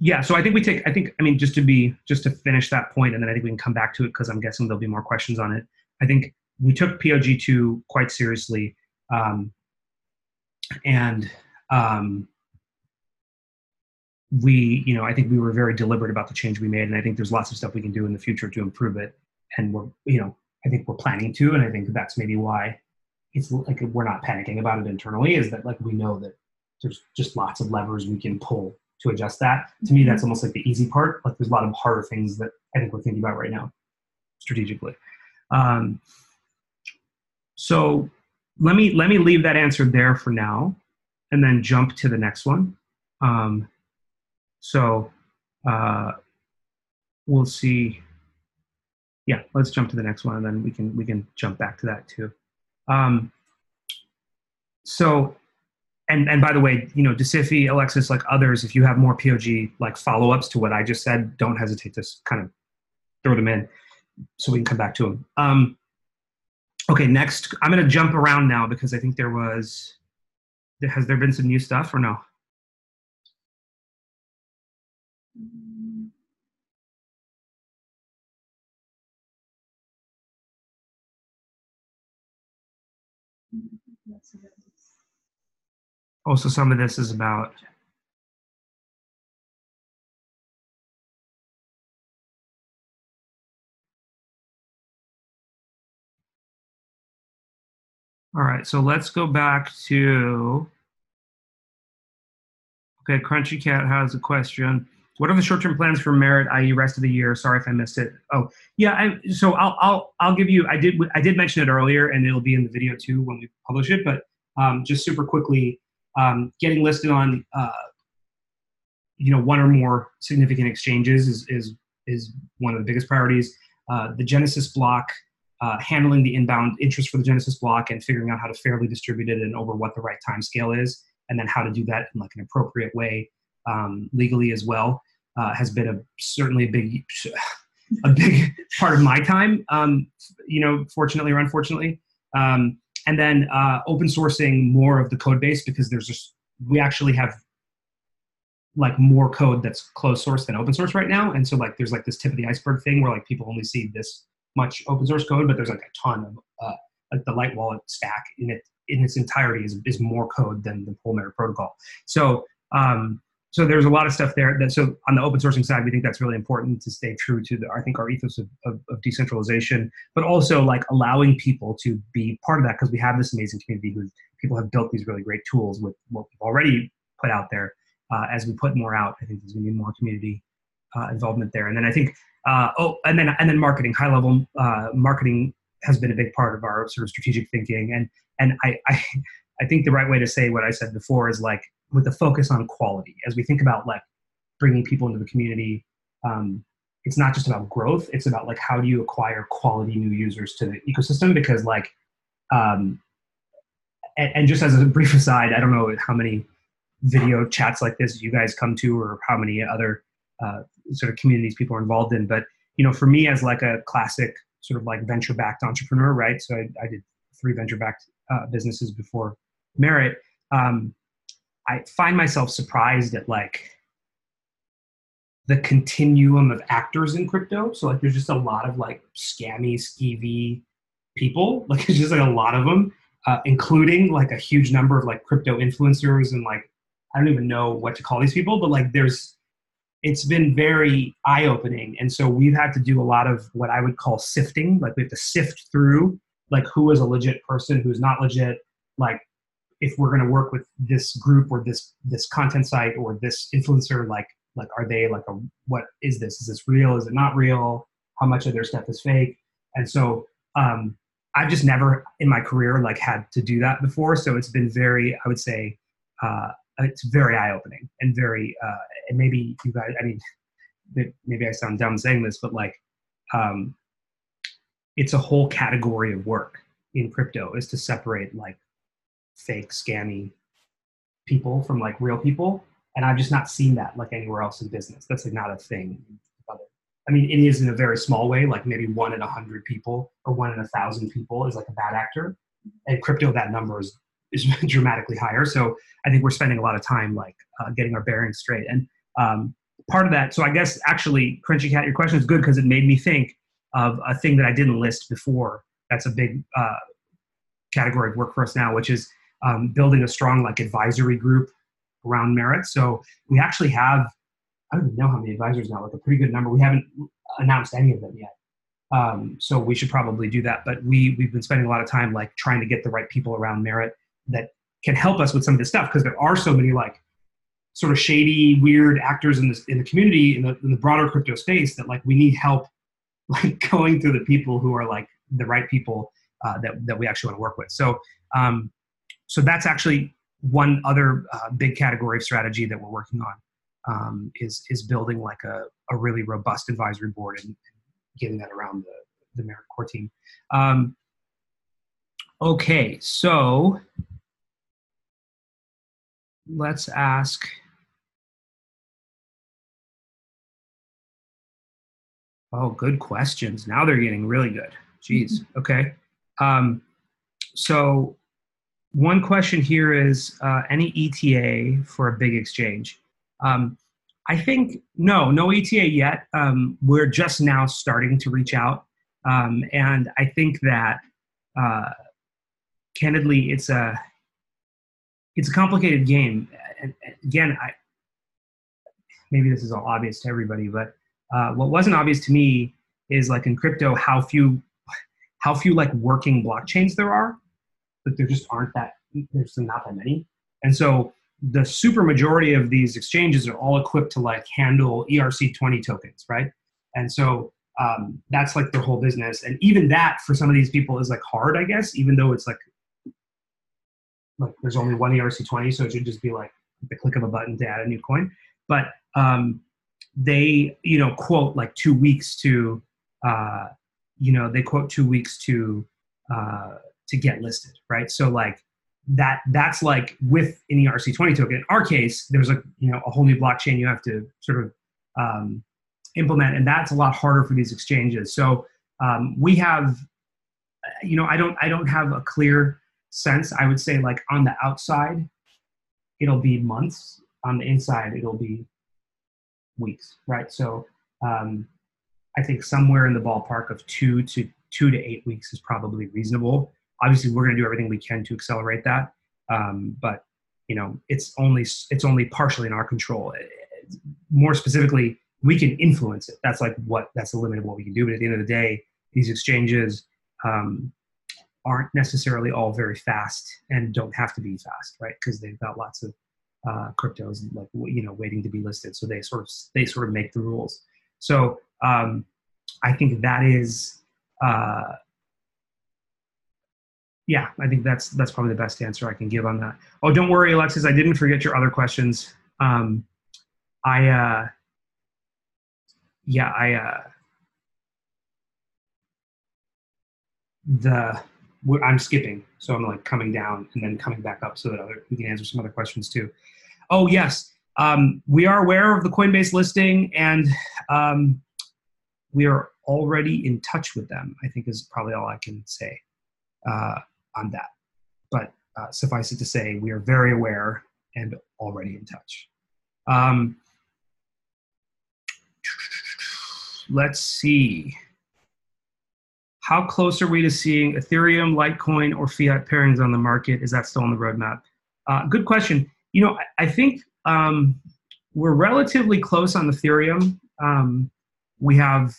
yeah, so I think just to finish that point, and then I think we can come back to it because I'm guessing there'll be more questions on it. I think we took POG 2 quite seriously, and I think we were very deliberate about the change we made, and I think there's lots of stuff we can do in the future to improve it, and I think we're planning to, and I think that's maybe why it's like we're not panicking about it internally, is that like we know that there's just lots of levers we can pull to adjust that. To me, that's almost like the easy part. Like there's a lot of harder things that I think we're thinking about right now strategically. So let me leave that answer there for now, and then jump to the next one. We'll see. Yeah, let's jump to the next one, and then we can jump back to that too. And by the way, Desifi, Alexis, like others, if you have more POG like follow-ups to what I just said, don't hesitate to kind of throw them in so we can come back to them. Okay, next, I'm going to jump around now because I think has there been some new stuff or no? Oh, so some of this is about. All right, so let's go back to. Okay, Crunchy Cat has a question. What are the short-term plans for Merit, i.e., rest of the year? Sorry if I missed it. Oh, yeah. So I'll give you. I did mention it earlier, and it'll be in the video too when we publish it. But just super quickly, getting listed on one or more significant exchanges is one of the biggest priorities. The Genesis block, handling the inbound interest for the Genesis block, and figuring out how to fairly distribute it and over what the right time scale is, and then how to do that in like an appropriate way legally as well, has been certainly a big part of my time, fortunately or unfortunately. And then open sourcing more of the code base, because we actually have like more code that's closed source than open source right now. And so like there's like this tip of the iceberg thing where like people only see this much open source code, but there's like a ton of like the Light Wallet stack in its entirety is more code than the whole Merit protocol. So so there's a lot of stuff there. So on the open sourcing side, we think that's really important to stay true to our ethos of decentralization, but also like allowing people to be part of that, because we have this amazing community who people have built these really great tools with what we've already put out there. As we put more out, I think there's going to be more community involvement there. And then I think, and then marketing, high level marketing has been a big part of our sort of strategic thinking. And I think the right way to say what I said before is like with the focus on quality. As we think about like bringing people into the community, it's not just about growth. It's about like how do you acquire quality new users to the ecosystem? Because like, and just as a brief aside, I don't know how many video chats like this you guys come to, or how many other sort of communities people are involved in. But, for me as like a classic sort of like venture-backed entrepreneur, right? So I did 3 venture-backed businesses before Merit. I find myself surprised at like the continuum of actors in crypto. So like there's just a lot of like scammy, skeevy people. Like it's just like a lot of them, including like a huge number of like crypto influencers, and like I don't even know what to call these people, but like it's been very eye-opening. And so we've had to do a lot of what I would call sifting. Like we have to sift through like who is a legit person, who's not legit. Like if we're going to work with this group or this content site or this influencer, like are they like what is this? Is this real? Is it not real? How much of their stuff is fake? And so I've just never in my career like had to do that before. So it's been very, I would say, it's very eye-opening and very, and maybe you guys, I mean, maybe I sound dumb saying this, but like, it's a whole category of work in crypto is to separate like fake, scammy people from like real people. And I've just not seen that like anywhere else in business. That's like not a thing. I mean, it is in a very small way, like maybe 1 in 100 people or 1 in 1,000 people is like a bad actor. And crypto, that number is dramatically higher. So I think we're spending a lot of time like getting our bearings straight. And part of that, so I guess actually, Crunchy Cat, your question is good because it made me think of a thing that I didn't list before. That's a big category of work for us now, which is building a strong like advisory group around Merit. So we actually have, I don't even know how many advisors now, like a pretty good number. We haven't announced any of them yet. So we should probably do that. But we've been spending a lot of time like trying to get the right people around Merit that can help us with some of this stuff, because there are so many like sort of shady, weird actors in the community, in the broader crypto space, that like we need help like going to the people who are like the right people that we actually want to work with. So so that's actually one other big category of strategy that we're working on, is building like a really robust advisory board and getting that around the Merit core team. Okay, so let's ask. Oh, good questions. Now they're getting really good. Jeez. Okay. So one question here is any ETA for a big exchange? I think no ETA yet. We're just now starting to reach out, and I think that candidly, it's a complicated game. And again, maybe this is all obvious to everybody, but what wasn't obvious to me is like in crypto how few like working blockchains there are. But there just aren't that. There's not that many, and so the super majority of these exchanges are all equipped to like handle ERC20 tokens, right? And so that's like their whole business. And even that for some of these people is like hard, I guess, even though it's like there's only one ERC20, so it should just be like the click of a button to add a new coin. But they, quote like 2 weeks to, they quote 2 weeks to get listed, right? So like that's like with an ERC20 token. In our case, there's a whole new blockchain you have to sort of implement, and that's a lot harder for these exchanges. So we have, I don't have a clear sense. I would say like on the outside, it'll be months. On the inside, it'll be weeks, right? So I think somewhere in the ballpark of 2 to 8 weeks is probably reasonable. Obviously, we're going to do everything we can to accelerate that, but it's only partially in our control. More specifically, we can influence it. That's the limit of what we can do. But at the end of the day, these exchanges aren't necessarily all very fast and don't have to be fast, right? Because they've got lots of cryptos like waiting to be listed. So they sort of make the rules. So I think that is. I think that's probably the best answer I can give on that. Oh, don't worry, Alexis, I didn't forget your other questions. I'm skipping, so I'm like coming down and then coming back up so that we can answer some other questions too. Oh yes, we are aware of the Coinbase listing, and we are already in touch with them, I think is probably all I can say on that. But suffice it to say, we are very aware and already in touch. Let's see. How close are we to seeing Ethereum, Litecoin, or fiat pairings on the market? Is that still on the roadmap? Good question. I think we're relatively close on Ethereum. We have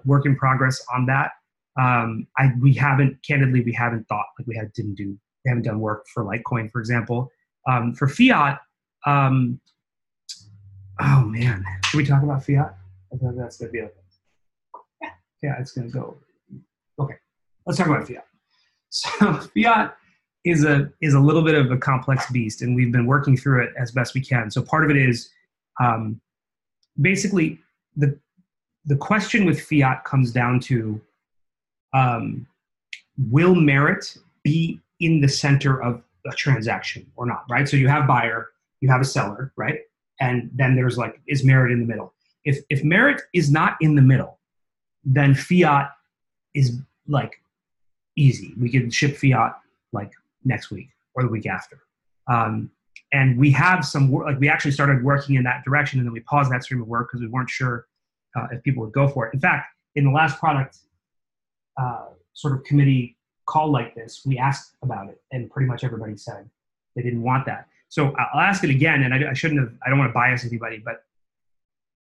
work in progress on that. We haven't thought, like we haven't done work for Litecoin, for example. For fiat, oh man, should we talk about fiat? I think that's gonna be okay. Yeah, it's gonna go. Okay, let's talk about fiat. So fiat is a little bit of a complex beast, and we've been working through it as best we can. So part of it is basically the question with fiat comes down to will merit be in the center of a transaction or not, right? So you have buyer, you have a seller, right? And then there's like, is merit in the middle? If merit is not in the middle, then fiat is like easy. We can ship fiat like next week or the week after. And we have some work, like we actually started working in that direction, and then we paused that stream of work because we weren't sure if people would go for it. In fact, in the last product sort of committee call like this, we asked about it, and pretty much everybody said they didn't want that. So I'll ask it again, and I don't want to bias anybody, but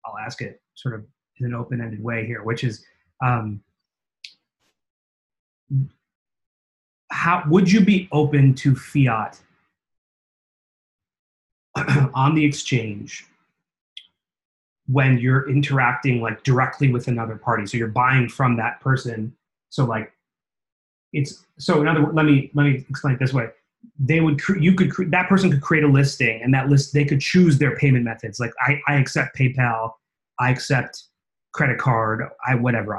I'll ask it sort of in an open-ended way here, which is, how would you be open to fiat on the exchange when you're interacting like directly with another party. So you're buying from that person. So like so in other words, let me explain it this way. That person could create a listing, and that list, they could choose their payment methods. Like I accept PayPal, I accept credit card, I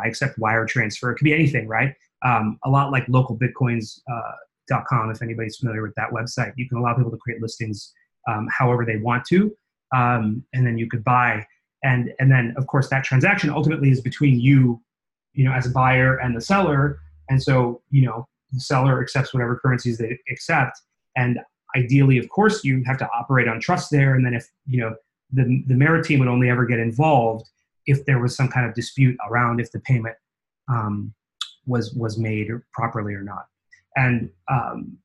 accept wire transfer. It could be anything, right? A lot like localbitcoins.com, if anybody's familiar with that website. You can allow people to create listings however they want to, and then you could buy. And then, of course, that transaction ultimately is between you as a buyer and the seller. And so, the seller accepts whatever currencies they accept. And ideally, of course, you have to operate on trust there. And then if, the merit team would only ever get involved if there was some kind of dispute around if the payment was made properly or not. And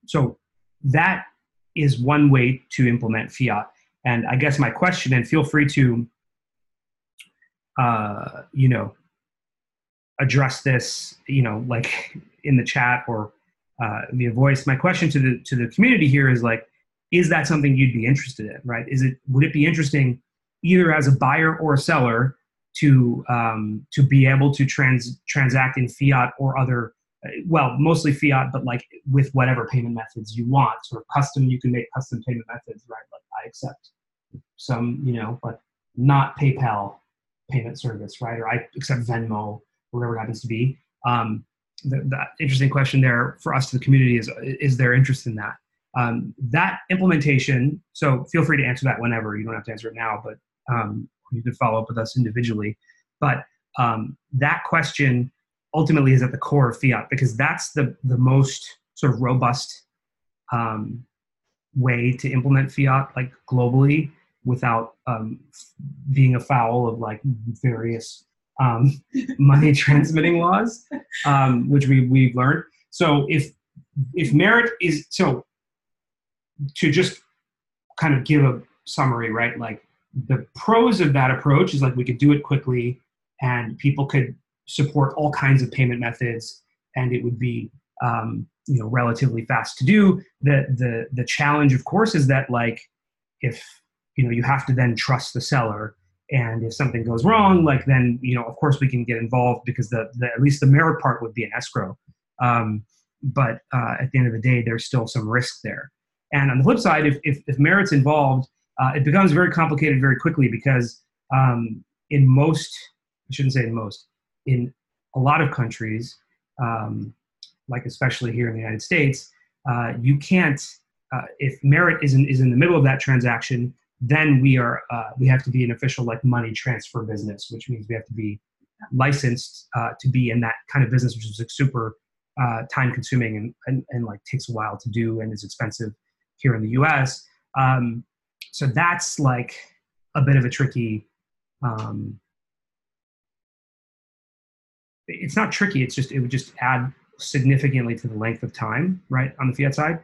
so that is one way to implement fiat. And I guess my question, and feel free to, address this, like in the chat or via voice. My question to the community here is like, is that something you'd be interested in, right? Would it be interesting either as a buyer or a seller to be able to transact in fiat or other, well, mostly fiat, but like with whatever payment methods you want, sort of custom, you can make custom payment methods, right? Like I accept some, like not PayPal payment service, right? Or I accept Venmo, whatever it happens to be. The interesting question there for us to the community is there interest in that? That implementation, so feel free to answer that whenever. You don't have to answer it now, but you could follow up with us individually. But that question ultimately is at the core of fiat, because that's the most sort of robust way to implement fiat, like globally, without being afoul of like various money transmitting laws, which we've learned. So if merit is, so to just kind of give a summary, right? Like the pros of that approach is like we could do it quickly and people could support all kinds of payment methods and it would be relatively fast to do. The challenge, of course, is that like if you have to then trust the seller, and if something goes wrong, like then of course we can get involved because the at least the merit part would be an escrow. But at the end of the day, there's still some risk there. And on the flip side, if merit's involved, it becomes very complicated very quickly because in a lot of countries, like especially here in the United States, you can't, if merit is in the middle of that transaction, then we have to be an official like money transfer business, which means we have to be licensed to be in that kind of business, which is like super time consuming and like takes a while to do and is expensive here in the US. So that's like a bit of a tricky, it's not tricky, it would just add significantly to the length of time, right, on the fiat side.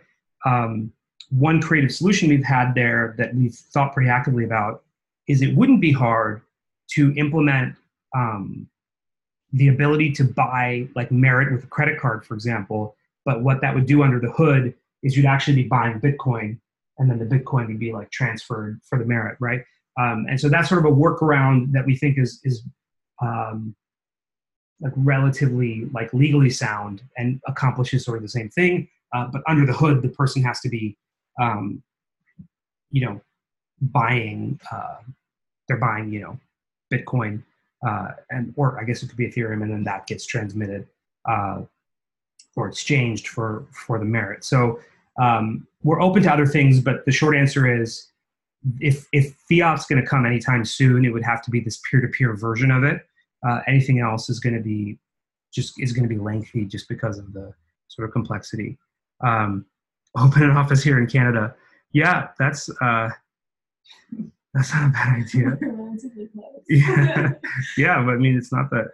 One creative solution we've had there that we've thought pretty actively about is it wouldn't be hard to implement the ability to buy like merit with a credit card, for example. But what that would do under the hood is you'd actually be buying Bitcoin, and then the Bitcoin would be like transferred for the merit, right? And so that's sort of a workaround that we think is like relatively like legally sound and accomplishes sort of the same thing. But under the hood, the person has to be buying, they're buying, Bitcoin, or I guess it could be Ethereum, and then that gets transmitted or exchanged for the merit. So we're open to other things, but the short answer is if fiat's going to come anytime soon, it would have to be this peer-to-peer version of it. Anything else is going to be lengthy just because of the sort of complexity. Open an office here in Canada. Yeah, that's not a bad idea. Yeah, but I mean, it's not that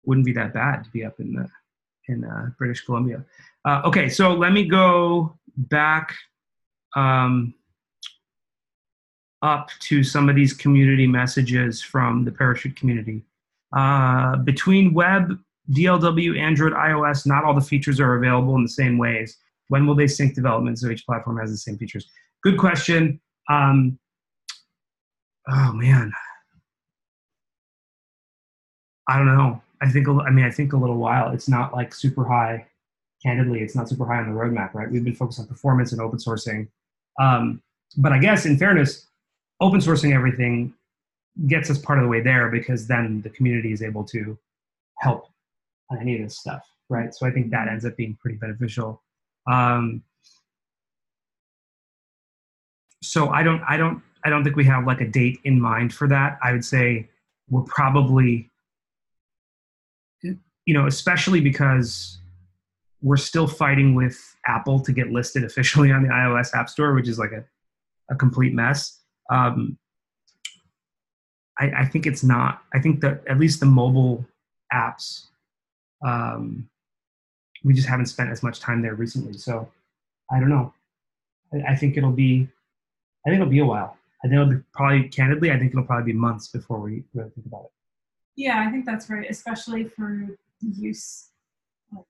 wouldn't be that bad to be up in British Columbia. Okay, so let me go back up to some of these community messages from the Parachute community. Between web, DLW, Android, iOS, not all the features are available in the same ways. When will they sync development so each platform has the same features? good question. Oh man, I don't know. I think a little while. It's not like super high. Candidly, it's not super high on the roadmap, right? We've been focused on performance and open sourcing. But I guess in fairness, open sourcing everything gets us part of the way there, because then the community is able to help on any of this stuff, right? So I think that ends up being pretty beneficial. So I don't think we have like a date in mind for that. I would say we're probably, especially because we're still fighting with Apple to get listed officially on the iOS App Store, which is like a complete mess. I think it's not. I think that at least the mobile apps, we just haven't spent as much time there recently. So I don't know. I think it'll be a while. I think it'll be candidly, I think it'll probably be months before we really think about it. Yeah, I think that's right, especially for use, like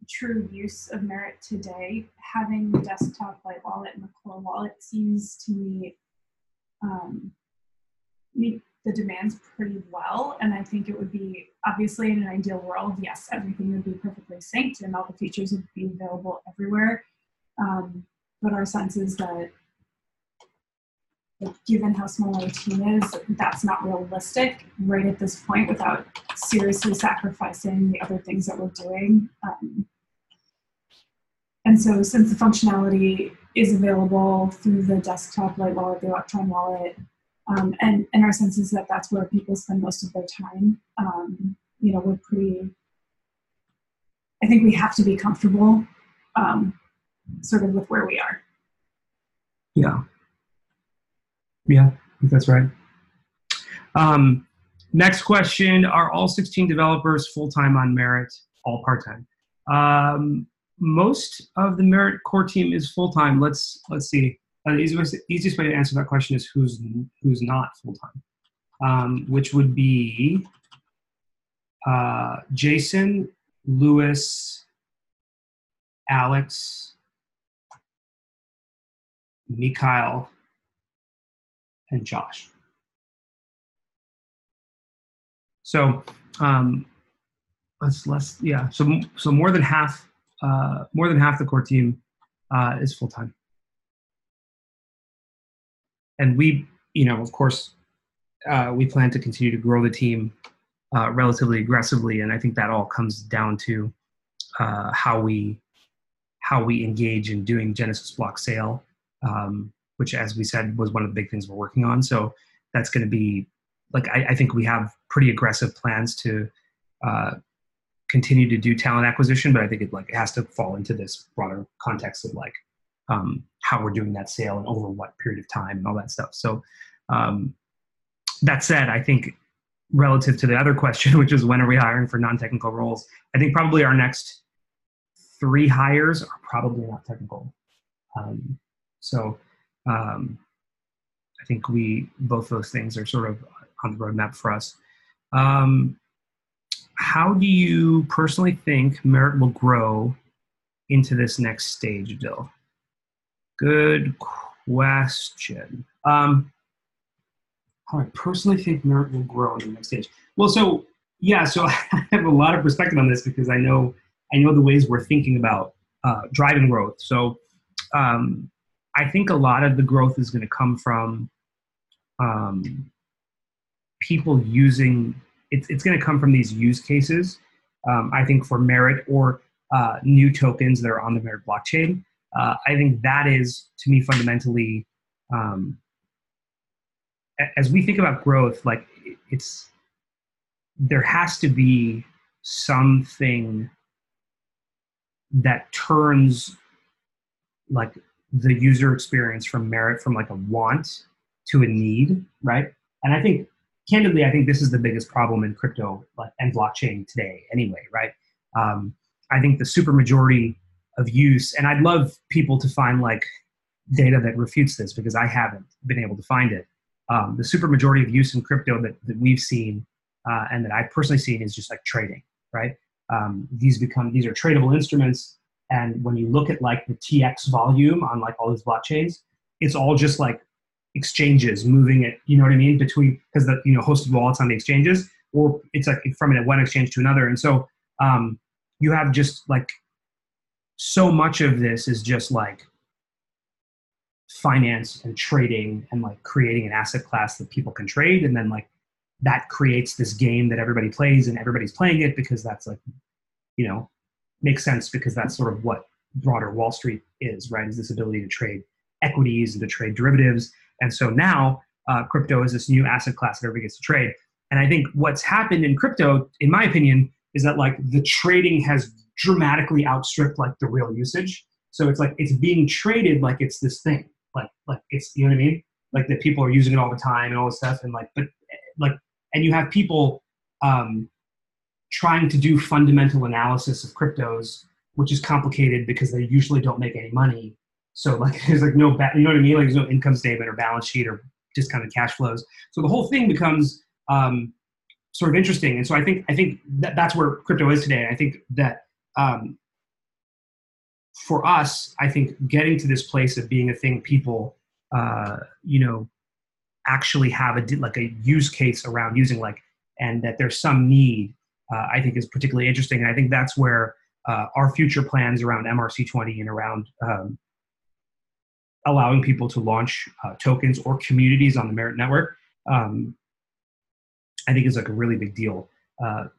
true use of Merit today. Having the desktop Light Wallet and the core wallet seems to meet the demands pretty well. And I think it would be, obviously in an ideal world, yes, everything would be perfectly synced and all the features would be available everywhere. But our sense is that, given how small our team is, that's not realistic right at this point without seriously sacrificing the other things that we're doing. And so since the functionality is available through the desktop Light Wallet, the Electron wallet, and our sense is that that's where people spend most of their time, we're pretty, I think we have to be comfortable sort of with where we are. Yeah, I think that's right. Next question, are all 16 developers full-time on Merit, all part-time? Most of the Merit core team is full-time. Let's see. The easiest way to answer that question is who's not full-time, which would be Jason, Lewis, Alex, Mikhail, and Josh. So So more than half the core team is full time, and we, of course, we plan to continue to grow the team relatively aggressively, and I think that all comes down to how we engage in doing Genesis block sale. Which, as we said, was one of the big things we're working on. So that's going to be, I think we have pretty aggressive plans to continue to do talent acquisition, but I think it has to fall into this broader context of how we're doing that sale and over what period of time and all that stuff. So that said, I think relative to the other question, which is when are we hiring for non-technical roles, I think probably our next 3 hires are probably not technical. I think both those things are sort of on the roadmap for us. How do you personally think Merit will grow into this next stage, Dill? Good question. How I personally think Merit will grow into the next stage. Well, so I have a lot of perspective on this because I know the ways we're thinking about driving growth. So I think a lot of the growth is going to come from people using, it's going to come from these use cases. I think for Merit or new tokens that are on the Merit blockchain. I think that is, to me, fundamentally, as we think about growth, there has to be something that turns the user experience from Merit from a want to a need, right? And I think, candidly, this is the biggest problem in crypto and blockchain today anyway, right? I think the super majority of use, and I'd love people to find data that refutes this because I haven't been able to find it. The super majority of use in crypto that we've seen and that I've personally seen is just trading, right? These are tradable instruments. And when you look at the TX volume on all these blockchains, it's all just like exchanges moving it, you know what I mean, between, because the, hosted wallets on the exchanges, or it's like from one exchange to another. And so you have just like so much of this is just like finance and trading and like creating an asset class that people can trade, and then like that creates this game that everybody plays, and everybody's playing it because that's like, makes sense, because that's sort of what broader Wall Street is, right? Is this ability to trade equities and to trade derivatives. And so now crypto is this new asset class that everybody gets to trade. And I think what's happened in crypto, in my opinion, is that like the trading has dramatically outstripped like the real usage. So it's like it's being traded like it's this thing, like it's, you know what I mean, like that people are using it all the time and all this stuff, and like, but like, and you have people trying to do fundamental analysis of cryptos, which is complicated because they usually don't make any money. So like there's like no, you know what I mean? Like there's no income statement or balance sheet or discounted cash flows. So the whole thing becomes sort of interesting. And so I think that's where crypto is today. And I think that for us, I think getting to this place of being a thing people, actually have a use case around using, like, and that there's some need, I think is particularly interesting. And I think that's where our future plans around MRC20 and around allowing people to launch tokens or communities on the Merit network, I think is like a really big deal,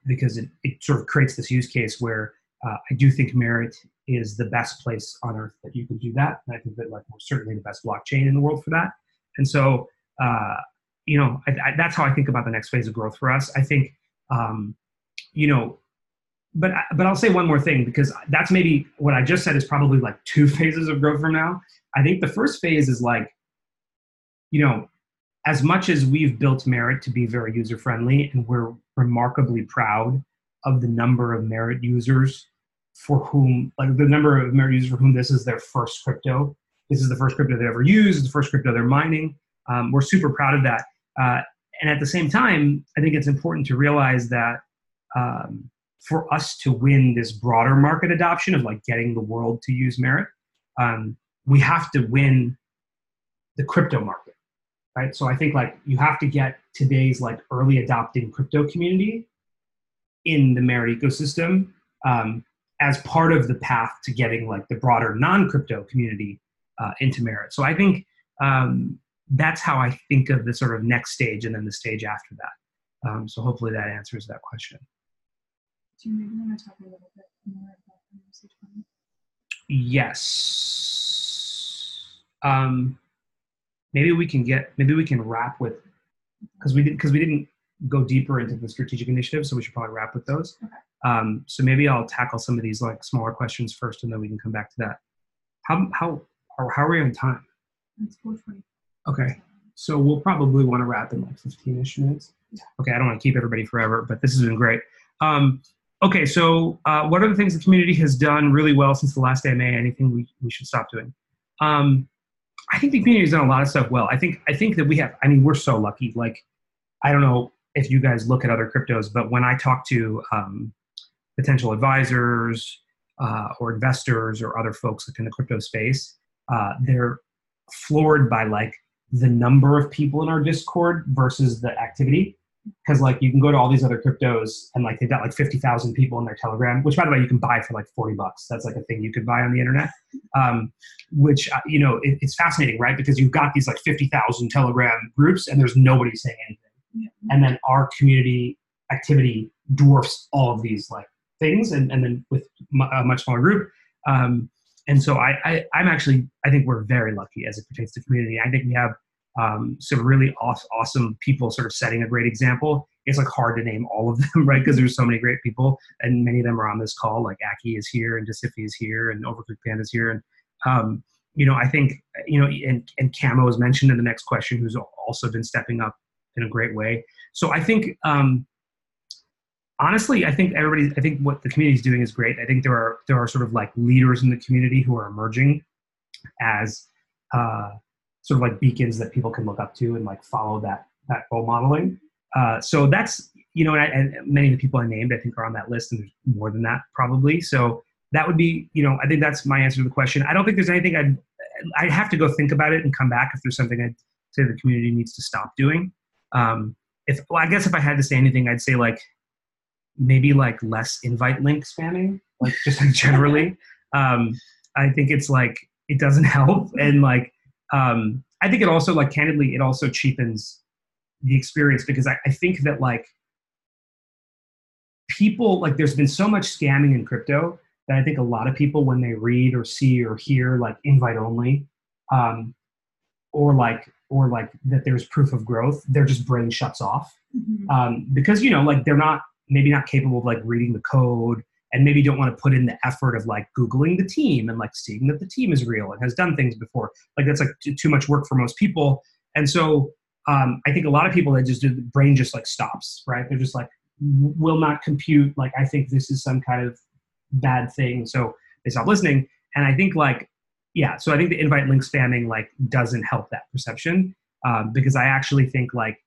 because it sort of creates this use case where I do think Merit is the best place on earth that you can do that. And I think that like we're certainly the best blockchain in the world for that. And so, that's how I think about the next phase of growth for us. I think, but I'll say one more thing, because that's maybe what I just said is probably like 2 phases of growth from now. I think the first phase is like, as much as we've built Merit to be very user-friendly, and we're remarkably proud of the number of Merit users for whom, like the number of Merit users for whom this is their first crypto. This is the first crypto they ever use, the first crypto they're mining. We're super proud of that. And at the same time, I think it's important to realize that for us to win this broader market adoption of like getting the world to use Merit, we have to win the crypto market, right? So I think like you have to get today's like early adopting crypto community in the Merit ecosystem as part of the path to getting like the broader non-crypto community into Merit. So I think that's how I think of the sort of next stage, and then the stage after that. So hopefully that answers that question. Do you maybe want to talk a little bit more about MRC20? Yes. Maybe we can wrap with, because we didn't go deeper into the strategic initiatives, so we should probably wrap with those. Okay. So maybe I'll tackle some of these like smaller questions first, and then we can come back to that. How are we on time? It's 4:20. Okay. So we'll probably want to wrap in like 15-ish minutes. Yeah. Okay, I don't want to keep everybody forever, but this has been great. Okay, so what are the things the community has done really well since the last AMA? Anything we should stop doing? I think the community has done a lot of stuff well. I think that we're so lucky. Like, I don't know if you guys look at other cryptos, but when I talk to potential advisors or investors or other folks in the crypto space, they're floored by like the number of people in our Discord versus the activity. Because like you can go to all these other cryptos and like they've got like 50,000 people in their Telegram, which by the way you can buy for like $40. That's like a thing you could buy on the internet, which it's fascinating, right? Because you've got these like 50,000 Telegram groups and there's nobody saying anything, and then our community activity dwarfs all of these like things, and then with a much smaller group. And so I think we're very lucky as it pertains to community. I think we have some really awesome people sort of setting a great example. It's like hard to name all of them, right? Because there's so many great people, and many of them are on this call. Like Aki is here, and Desifi is here, and Overclock Panda is here, and I think and Camo is mentioned in the next question, who's also been stepping up in a great way. So I think honestly, I think what the community is doing is great. I think there are sort of like leaders in the community who are emerging as sort of like beacons that people can look up to and like follow that role modeling. So that's, and many of the people I named, I think, are on that list, and there's more than that probably. So that would be, I think that's my answer to the question. I don't think there's anything I'd I'd have to go think about it and come back if there's something I'd say the community needs to stop doing. I guess if I had to say anything, I'd say like maybe like less invite link spamming, like just like generally. I think it's like it doesn't help, and like I think it also like candidly it also cheapens the experience because I think that like people like there's been so much scamming in crypto that I think a lot of people when they read or see or hear like invite only, or like that there's proof of growth, their just brain shuts off because like they're not maybe not capable of like reading the code and maybe don't want to put in the effort of like Googling the team and like seeing that the team is real and has done things before. Like that's like too much work for most people. And so I think a lot of people that just do the brain just like stops, right? They're just like, will not compute. Like, I think this is some kind of bad thing. So they stop listening. And I think like, yeah, so I think the invite link spamming like doesn't help that perception because I actually think like,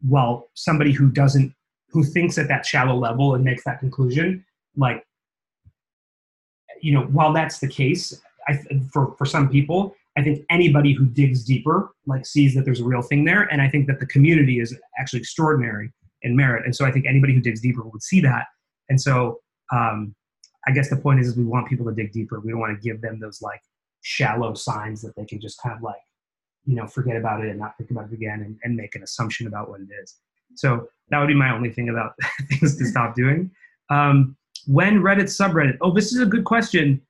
well, somebody who thinks at that shallow level and makes that conclusion, like, while that's the case, for some people, I think anybody who digs deeper like sees that there's a real thing there, and I think that the community is actually extraordinary in merit, and so I think anybody who digs deeper would see that, and so I guess the point is we want people to dig deeper. We don't want to give them those like shallow signs that they can just kind of like forget about it and not think about it again and make an assumption about what it is. So that would be my only thing about things to stop doing. When Reddit subreddit? Oh, this is a good question.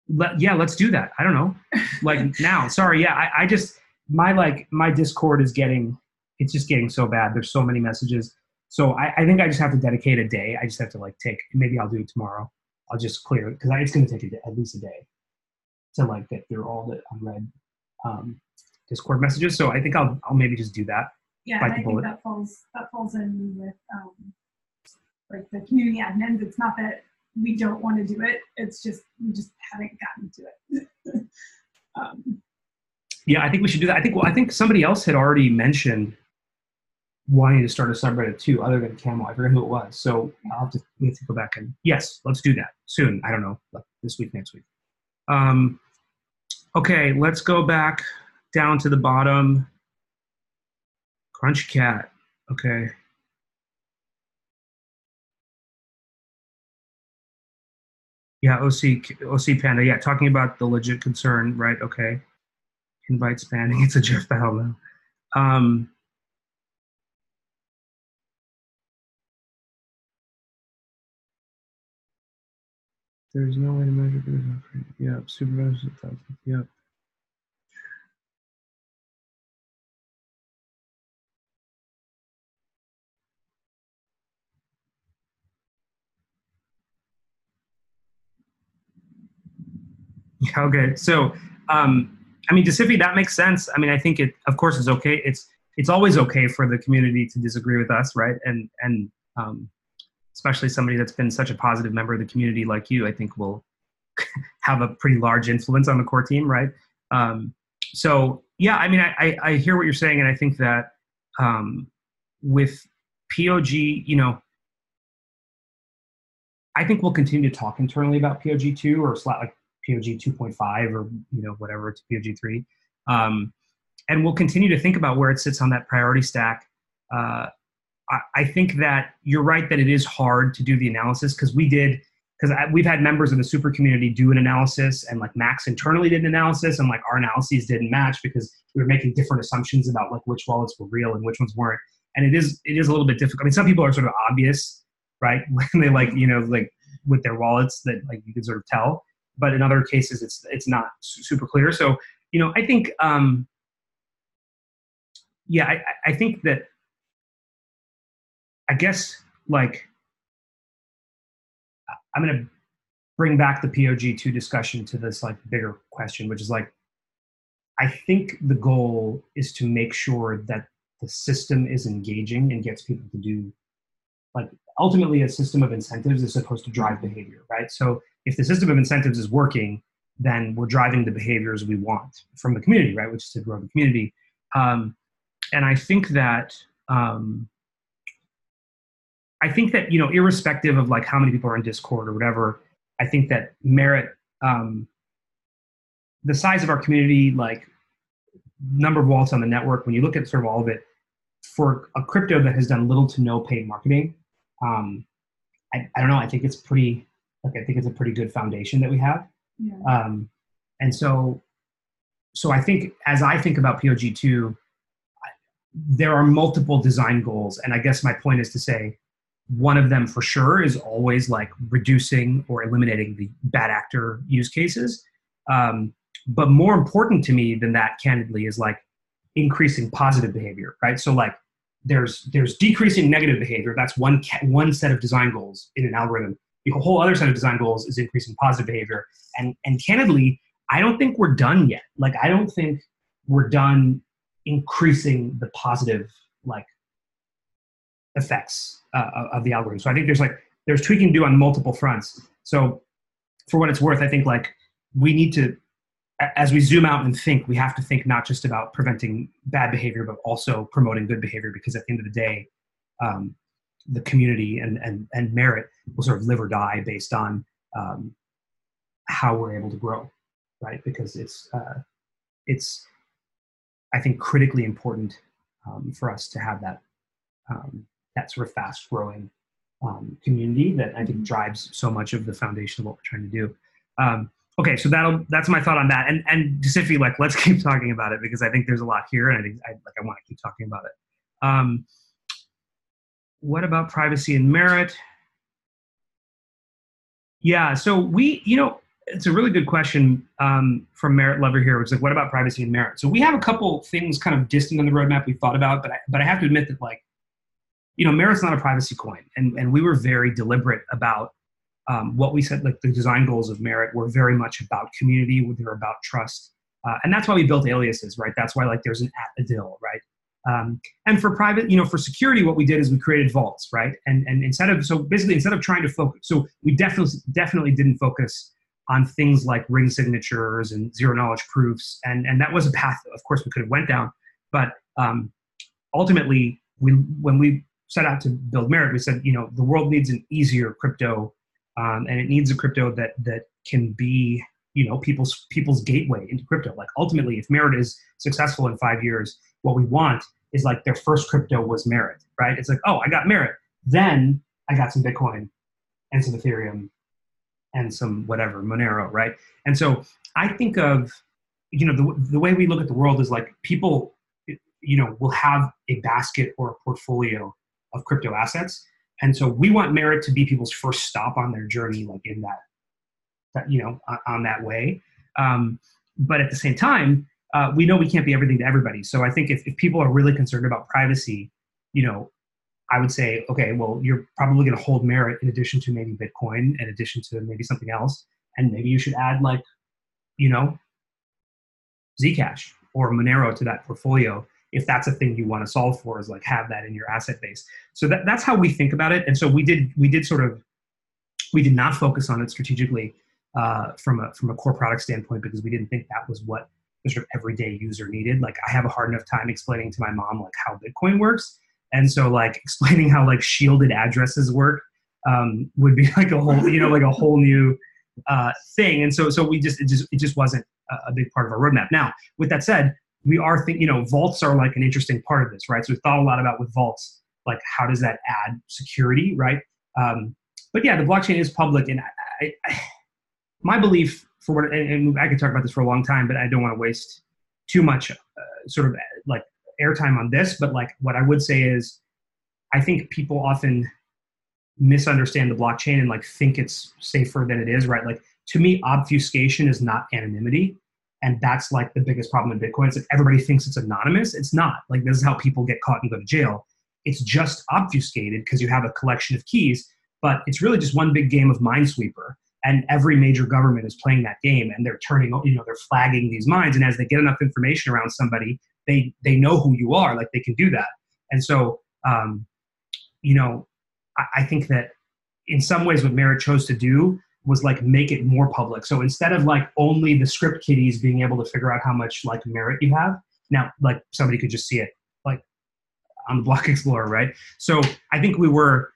Let's do that. I don't know. Like now, sorry. Yeah. I just, my Discord is it's just getting so bad. There's so many messages. So I think I just have to dedicate a day. I just have to like maybe I'll do it tomorrow. I'll just clear it because it's going to take at least a day to like get through all the unread Discord messages. So I think I'll maybe just do that. Yeah. And I think that falls in with, like the community admins. It's not that we don't want to do it. It's just, we just haven't gotten to it. Yeah, I think we should do that. I think somebody else had already mentioned wanting to start a subreddit too, other than Camel. I forget who it was. So we have to go back and yes, let's do that soon. I don't know, like this week, next week. Okay, let's go back down to the bottom. Crunch Cat. Okay. Yeah, OC Panda. Yeah, talking about the legit concern, right? Okay. Invite spamming. It's a Jeff battle now. There's no way to measure. Yep. Supervisors. Yep. Okay. So, I mean, Decifi, that makes sense. I mean, I think of course, it's okay. It's always okay for the community to disagree with us, right? And especially somebody that's been such a positive member of the community like you, I think will have a pretty large influence on the core team, right? So yeah, I mean, I hear what you're saying, and I think that with POG, I think we'll continue to talk internally about POG 2 or like POG 2.5 or whatever to POG 3, and we'll continue to think about where it sits on that priority stack. I think that you're right that it is hard to do the analysis because we've had members of the super community do an analysis, and like Max internally did an analysis, and like our analyses didn't match because we were making different assumptions about like which wallets were real and which ones weren't. And it is a little bit difficult. I mean, some people are sort of obvious, right? When they like like with their wallets that like you can sort of tell, but in other cases it's not super clear. So I think I think that I guess like I'm going to bring back the POG2 discussion to this like bigger question, which is like, I think the goal is to make sure that the system is engaging and gets people to do, like, ultimately a system of incentives is supposed to drive behavior, right? So if the system of incentives is working, then we're driving the behaviors we want from the community, right? Which is to grow the community. And I think that, irrespective of like how many people are in Discord or whatever, I think that merit the size of our community, like number of wallets on the network, when you look at sort of all of it, for a crypto that has done little to no paid marketing, um, I don't know. I think it's pretty, like, I think it's a pretty good foundation that we have. Yeah. And so I think as I think about POG2, there are multiple design goals. And I guess my point is to say, one of them for sure is always like reducing or eliminating the bad actor use cases. But more important to me than that, candidly, is like increasing positive behavior, right? So like there's decreasing negative behavior. That's one set of design goals in an algorithm. The whole other set of design goals is increasing positive behavior. And candidly, I don't think we're done yet. Like, I don't think we're done increasing the positive like effects of the algorithm. So I think there's tweaking to do on multiple fronts. So for what it's worth, I think like we need to, as we zoom out and think, we have to think not just about preventing bad behavior, but also promoting good behavior, because at the end of the day, the community and merit will sort of live or die based on how we're able to grow, right? Because it's I think critically important for us to have that that sort of fast growing community that I think drives so much of the foundation of what we're trying to do. Okay, so that's my thought on that. And specifically, like, let's keep talking about it, because I think there's a lot here, and I think I want to keep talking about it. What about privacy and merit? Yeah, so it's a really good question from Merit Lover here, which is like, what about privacy and merit? So we have a couple things kind of distant on the roadmap we thought about, but I have to admit that, like, Merit's not a privacy coin, and we were very deliberate about what we said. Like, the design goals of Merit were very much about community, they're about trust, and that's why we built aliases, right? That's why, like, there's an @Adil, right? And for private, for security, what we did is we created vaults, right? And instead of trying to focus, so we definitely didn't focus on things like ring signatures and zero knowledge proofs, and that was a path, of course, we could have went down, but ultimately, when we set out to build Merit, we said, the world needs an easier crypto, and it needs a crypto that can be, people's gateway into crypto. Like, ultimately, if Merit is successful in 5 years, what we want is, like, their first crypto was Merit, right? It's like, oh, I got Merit, then I got some Bitcoin and some Ethereum and some whatever, Monero, right? And so I think of, the way we look at the world is like, people, will have a basket or a portfolio of crypto assets. And so we want Merit to be people's first stop on their journey, like in that on that way. But at the same time, we know we can't be everything to everybody. So I think if people are really concerned about privacy, I would say, okay, well, you're probably going to hold Merit in addition to maybe Bitcoin, in addition to maybe something else. And maybe you should add, like, Zcash or Monero to that portfolio, if that's a thing you want to solve for, is like have that in your asset base. So that's how we think about it. And so we did not focus on it strategically from a core product standpoint, because we didn't think that was what the sort of everyday user needed. Like, I have a hard enough time explaining to my mom, like, how Bitcoin works. And so, like, explaining how, like, shielded addresses work would be like a whole, like a whole new thing. And so it just wasn't a big part of our roadmap. Now, with that said, we are thinking, vaults are like an interesting part of this, right? So we've thought a lot about, with vaults, like, how does that add security, right? But yeah, the blockchain is public, and my belief, and I could talk about this for a long time, but I don't want to waste too much sort of like airtime on this. But, like, what I would say is, I think people often misunderstand the blockchain and, like, think it's safer than it is, right? Like, to me, obfuscation is not anonymity. And that's, like, the biggest problem in Bitcoin. It's like everybody thinks it's anonymous. It's not. Like, this is how people get caught and go to jail. It's just obfuscated because you have a collection of keys, but it's really just one big game of Minesweeper. And every major government is playing that game, and they're they're flagging these mines. And as they get enough information around somebody, they know who you are. Like, they can do that. And so, I think that in some ways what Merit chose to do was, like, make it more public. So instead of, like, only the script kiddies being able to figure out how much, like, Merit you have, now, like, somebody could just see it, like, on the Block Explorer, right? So I think we were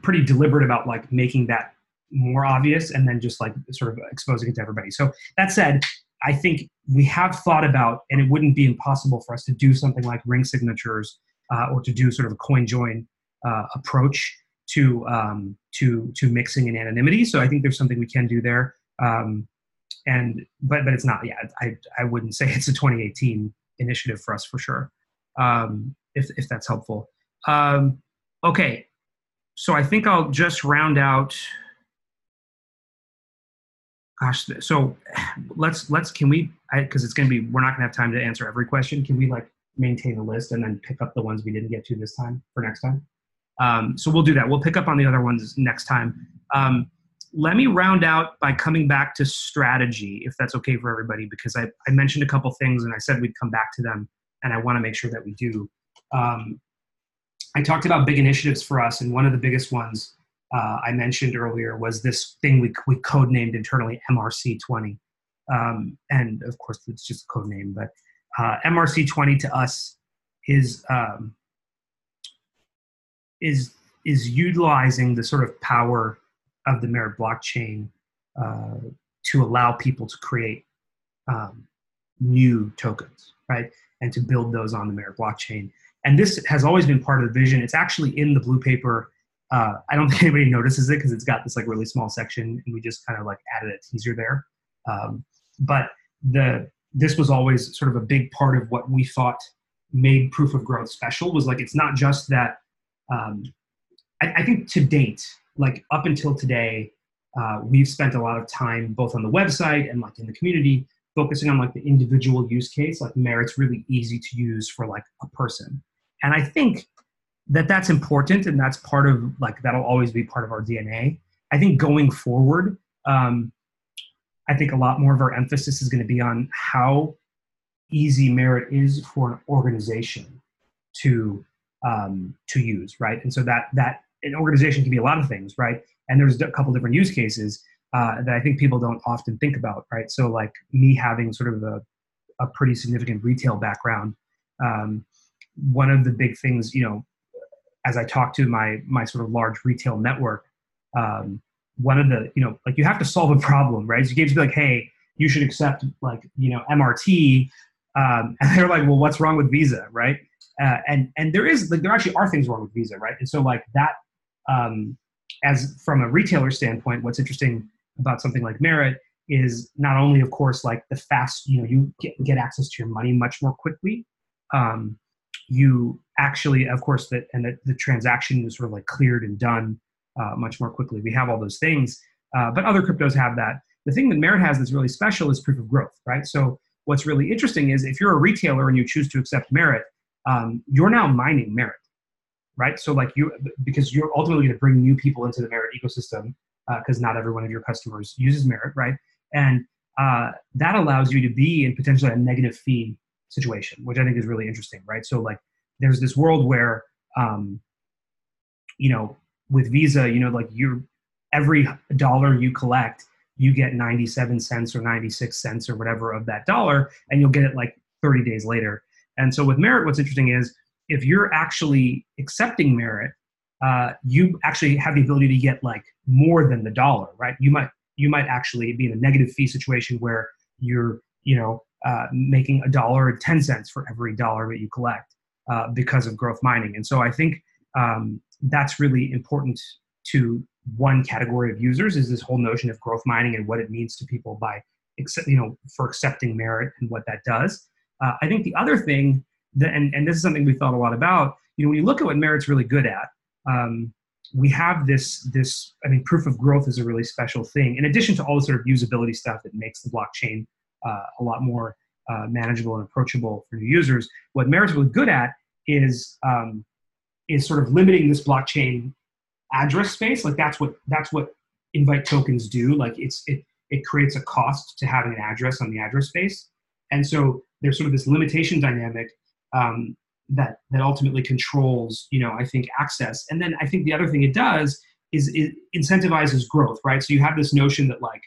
pretty deliberate about, like, making that more obvious, and then just like sort of exposing it to everybody. So that said, I think we have thought about, and it wouldn't be impossible for us to do something like ring signatures or to do sort of a coin join approach to mixing in anonymity. So I think there's something we can do there. But it's not. Yeah, I wouldn't say it's a 2018 initiative for us for sure. If that's helpful. Okay, so I think I'll just round out. Gosh, so can we, because it's going to be, we're not going to have time to answer every question. Can we like maintain a list and then pick up the ones we didn't get to this time for next time? So we'll do that. We'll pick up on the other ones next time. Let me round out by coming back to strategy, if that's okay for everybody, because I mentioned a couple things and I said we'd come back to them, and I want to make sure that we do. I talked about big initiatives for us, and one of the biggest ones I mentioned earlier was this thing we codenamed internally MRC20. And of course, it's just a code name, but MRC20 to us is utilizing the sort of power of the Merit blockchain to allow people to create new tokens, right? And to build those on the Merit blockchain. And this has always been part of the vision. It's actually in the blue paper. I don't think anybody notices it because it's got this like really small section, and we just kind of like added a teaser there. But this was always sort of a big part of what we thought made proof of growth special. Was like, it's not just that. I think to date, like up until today, we've spent a lot of time both on the website and like in the community focusing on like the individual use case. Like Merit's really easy to use for like a person, and I think that's important, and that's part of like, that'll always be part of our DNA. I think going forward, I think a lot more of our emphasis is going to be on how easy Merit is for an organization to use, right? And so that an organization can be a lot of things, right? And there's a couple different use cases that I think people don't often think about, right? So like me having sort of a pretty significant retail background, one of the big things, as I talk to my sort of large retail network, one of the, like you have to solve a problem, right? So you can't just be like, hey, you should accept like, MRT. And they're like, well, what's wrong with Visa, right? And there actually are things wrong with Visa, right? And so like that, as from a retailer standpoint, what's interesting about something like Merit is not only, of course, like the fast, you get access to your money much more quickly. You actually, of course, the transaction is sort of like cleared and done much more quickly. We have all those things, but other cryptos have that. The thing that Merit has that's really special is proof of growth, right? So what's really interesting is if you're a retailer and you choose to accept Merit, you're now mining Merit, right? So like because you're ultimately going to bring new people into the Merit ecosystem because not every one of your customers uses Merit, right? And that allows you to be in potentially a negative fee situation, which I think is really interesting, right? So like there's this world where, with Visa, like every dollar you collect, you get 97 cents or 96 cents or whatever of that dollar, and you'll get it like 30 days later. And so with Merit, what's interesting is if you're actually accepting Merit, you actually have the ability to get like more than the dollar, right? You might actually be in a negative fee situation where you're, making $1.10 for every dollar that you collect because of growth mining. And so I think that's really important to one category of users, is this whole notion of growth mining and what it means to people for accepting Merit and what that does. I think the other thing and this is something we thought a lot about, when you look at what Merit's really good at, we have this, I think proof of growth is a really special thing. In addition to all the sort of usability stuff that makes the blockchain a lot more manageable and approachable for new users, what Merit's really good at is sort of limiting this blockchain address space. Like that's what invite tokens do. Like it creates a cost to having an address on the address space. And so there's sort of this limitation dynamic that ultimately controls, I think, access. And then I think the other thing it does is it incentivizes growth, right? So you have this notion that like,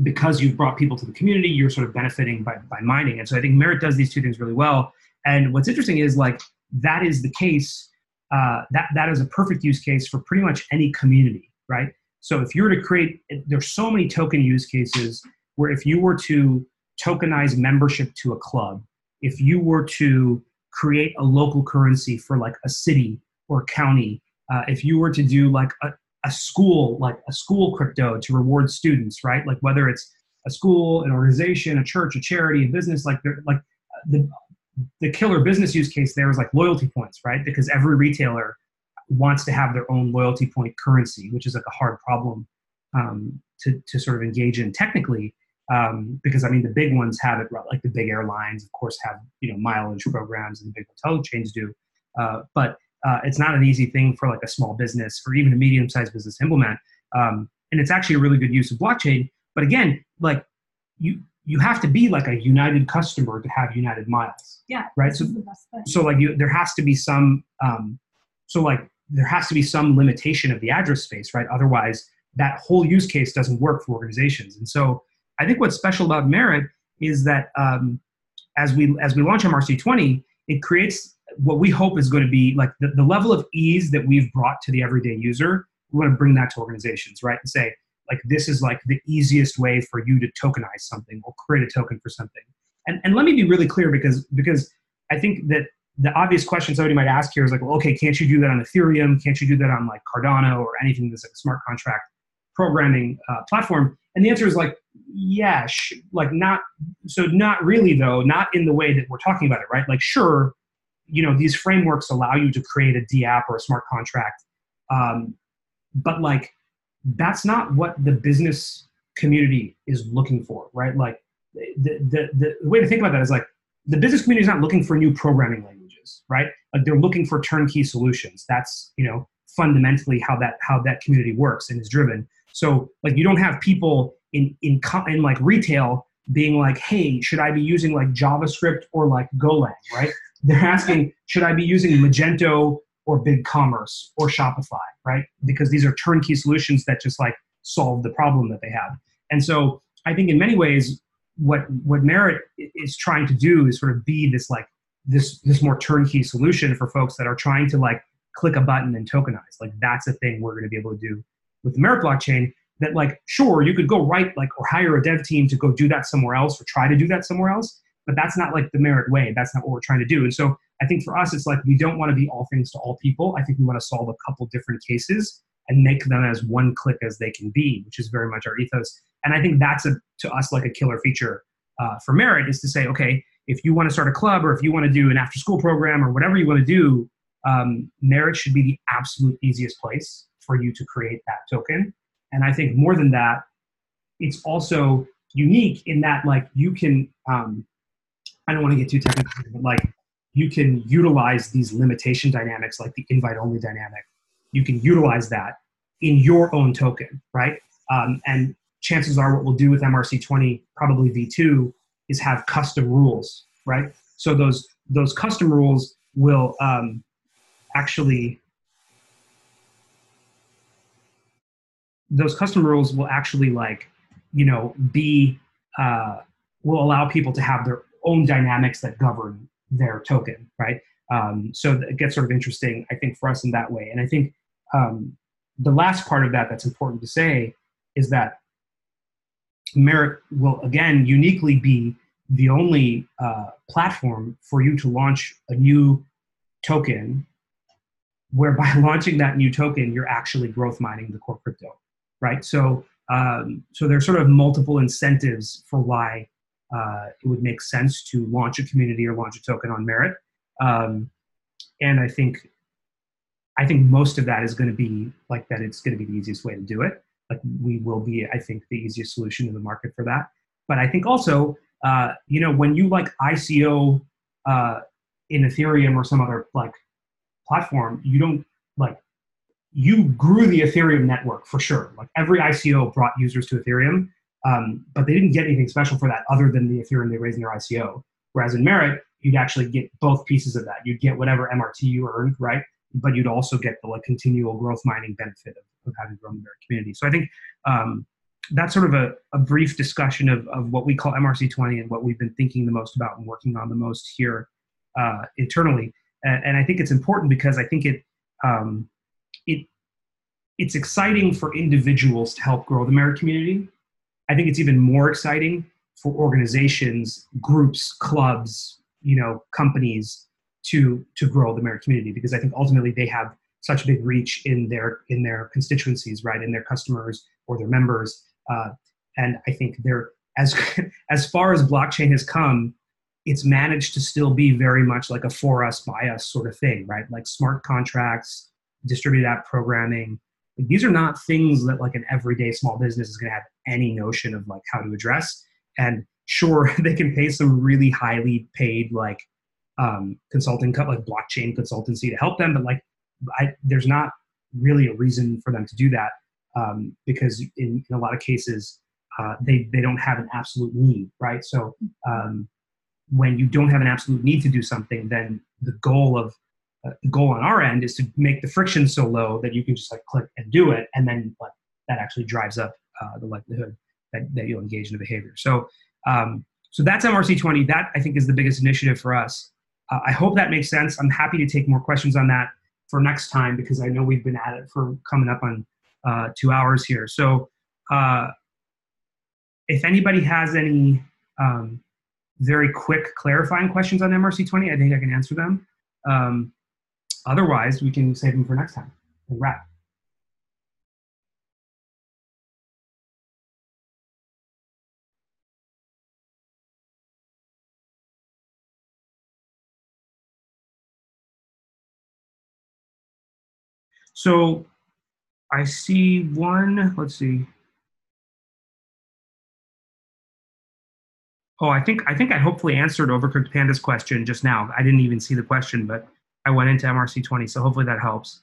because you've brought people to the community, you're sort of benefiting by mining. And so I think Merit does these two things really well. And what's interesting is like, that is the case that is a perfect use case for pretty much any community, right? So if you were to create, there's so many token use cases where if you were to tokenize membership to a club, if you were to create a local currency for like a city or county, if you were to do like a school crypto to reward students, right? Like whether it's a school, an organization, a church, a charity, a business, the killer business use case there is like loyalty points, right? Because every retailer wants to have their own loyalty point currency, which is like a hard problem to sort of engage in technically. Because I mean, the big ones have it, like the big airlines, of course, have mileage programs, and the big hotel chains do. But it's not an easy thing for like a small business or even a medium-sized business to implement. And it's actually a really good use of blockchain. But again, like you have to be like a United customer to have United miles. Yeah. Right. So like there has to be some there has to be some limitation of the address space, right? Otherwise, that whole use case doesn't work for organizations. And so I think what's special about Merit is that as we launch MRC20, it creates what we hope is going to be like the level of ease that we've brought to the everyday user. We want to bring that to organizations, right? And say, like, this is like the easiest way for you to tokenize something or create a token for something. And let me be really clear, because I think that the obvious question somebody might ask here is like, well, okay, can't you do that on Ethereum? Can't you do that on like Cardano or anything that's like a smart contract programming platform? And the answer is like, yeah, not really though, not in the way that we're talking about it, right? Like, sure, these frameworks allow you to create a DApp or a smart contract, but like, that's not what the business community is looking for, right? Like the way to think about that is like, the business community is not looking for new programming languages, right? Like they're looking for turnkey solutions. That's, fundamentally how that community works and is driven. So like, you don't have people in like retail being like, hey, should I be using like JavaScript or like Golang, right? They're asking, should I be using Magento or BigCommerce or Shopify, right? Because these are turnkey solutions that just like solve the problem that they have. And so I think in many ways, what Merit is trying to do is sort of be this like this more turnkey solution for folks that are trying to like click a button and tokenize. Like that's a thing we're going to be able to do with the Merit blockchain. That like, sure, you could go write like or hire a dev team to go do that somewhere else or try to do that somewhere else, but that's not like the Merit way. That's not what we're trying to do. And so I think for us, it's like we don't want to be all things to all people. I think we want to solve a couple different cases and make them as one click as they can be, which is very much our ethos. And I think that's to us like a killer feature for Merit, is to say, okay, if you want to start a club or if you want to do an after school program or whatever you want to do, Merit should be the absolute easiest place for you to create that token. And I think more than that, it's also unique in that like you can, I don't want to get too technical, but like you can utilize these limitation dynamics like the invite only dynamic. You can utilize that in your own token, right? And chances are what we'll do with MRC20, probably V2, is have custom rules, right? So those custom rules will actually like, be, will allow people to have their own dynamics that govern their token, right? So it gets sort of interesting, I think, for us in that way. And I think the last part of that that's important to say is that Merit will, again, uniquely be the only platform for you to launch a new token, where by launching that new token, you're actually growth mining the core crypto, right? So there's sort of multiple incentives for why it would make sense to launch a community or launch a token on Merit. And I think most of that is going to be like that. It's going to be the easiest way to do it. Like we will be, I think, the easiest solution in the market for that. But I think also, when you like ICO in Ethereum or some other like platform, you grew the Ethereum network for sure. Like every ICO brought users to Ethereum, but they didn't get anything special for that other than the Ethereum they raised in their ICO. Whereas in Merit, you'd actually get both pieces of that. You'd get whatever MRT you earned, right? But you'd also get the like continual growth mining benefit of having grown the Merit community. So I think that's sort of a brief discussion of what we call MRC20 and what we've been thinking the most about and working on the most here internally. And I think it's important because I think um, it's exciting for individuals to help grow the merit community. I think it's even more exciting for organizations, groups, clubs, companies to grow the merit community, because I think ultimately they have such big reach in their constituencies, right, in their customers or their members, and I think they're as far as blockchain has come, it's managed to still be very much like a for us, by us sort of thing, right? Like smart contracts, distributed app programming. Like, these are not things that like an everyday small business is going to have any notion of like how to address. And sure, they can pay some really highly paid like consulting, like blockchain consultancy to help them, but like there's not really a reason for them to do that, because in a lot of cases they don't have an absolute need, right? So when you don't have an absolute need to do something, then the goal on our end is to make the friction so low that you can just like click and do it, and then like that actually drives up the likelihood that you'll engage in the behavior. So so that's MRC20. That I think is the biggest initiative for us. I hope that makes sense. I'm happy to take more questions on that for next time, because I know we've been at it for coming up on 2 hours here. So if anybody has any very quick clarifying questions on MRC20, I think I can answer them. Otherwise, we can save them for next time and wrap. So I see one, let's see. Oh, I think I hopefully answered Overcooked Panda's question just now. I didn't even see the question, but I went into MRC20, so hopefully that helps.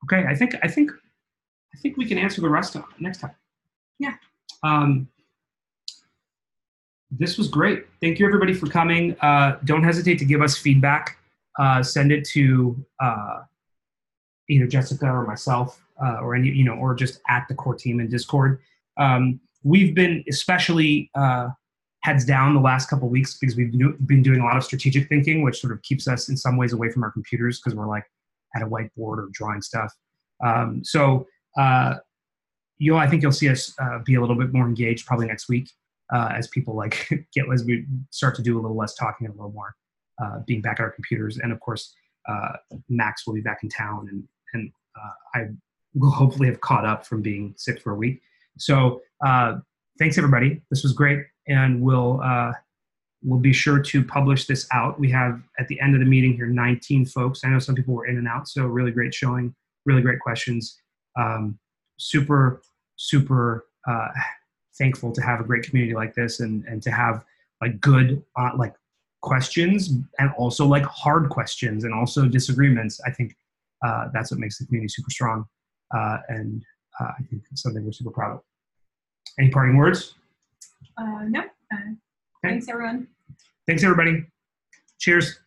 Okay, I think we can answer the rest next time. Yeah. This was great. Thank you everybody for coming. Don't hesitate to give us feedback. Send it to either Jessica or myself, or any, or just at the core team in Discord. We've been especially heads down the last couple of weeks because we've been doing a lot of strategic thinking, which sort of keeps us in some ways away from our computers because we're like at a whiteboard or drawing stuff. I think you'll see us be a little bit more engaged probably next week as people like as we start to do a little less talking and a little more being back at our computers. And of course, Max will be back in town, and I will hopefully have caught up from being sick for a week. So thanks everybody. This was great, and we'll be sure to publish this out. We have at the end of the meeting here 19 folks. I know some people were in and out, so really great showing, really great questions. Super thankful to have a great community like this, and to have like good like questions, and also like hard questions, and also disagreements. I think that's what makes the community super strong, and I think it's something we're super proud of. Any parting words? No. Thanks everyone. Thanks everybody. Cheers.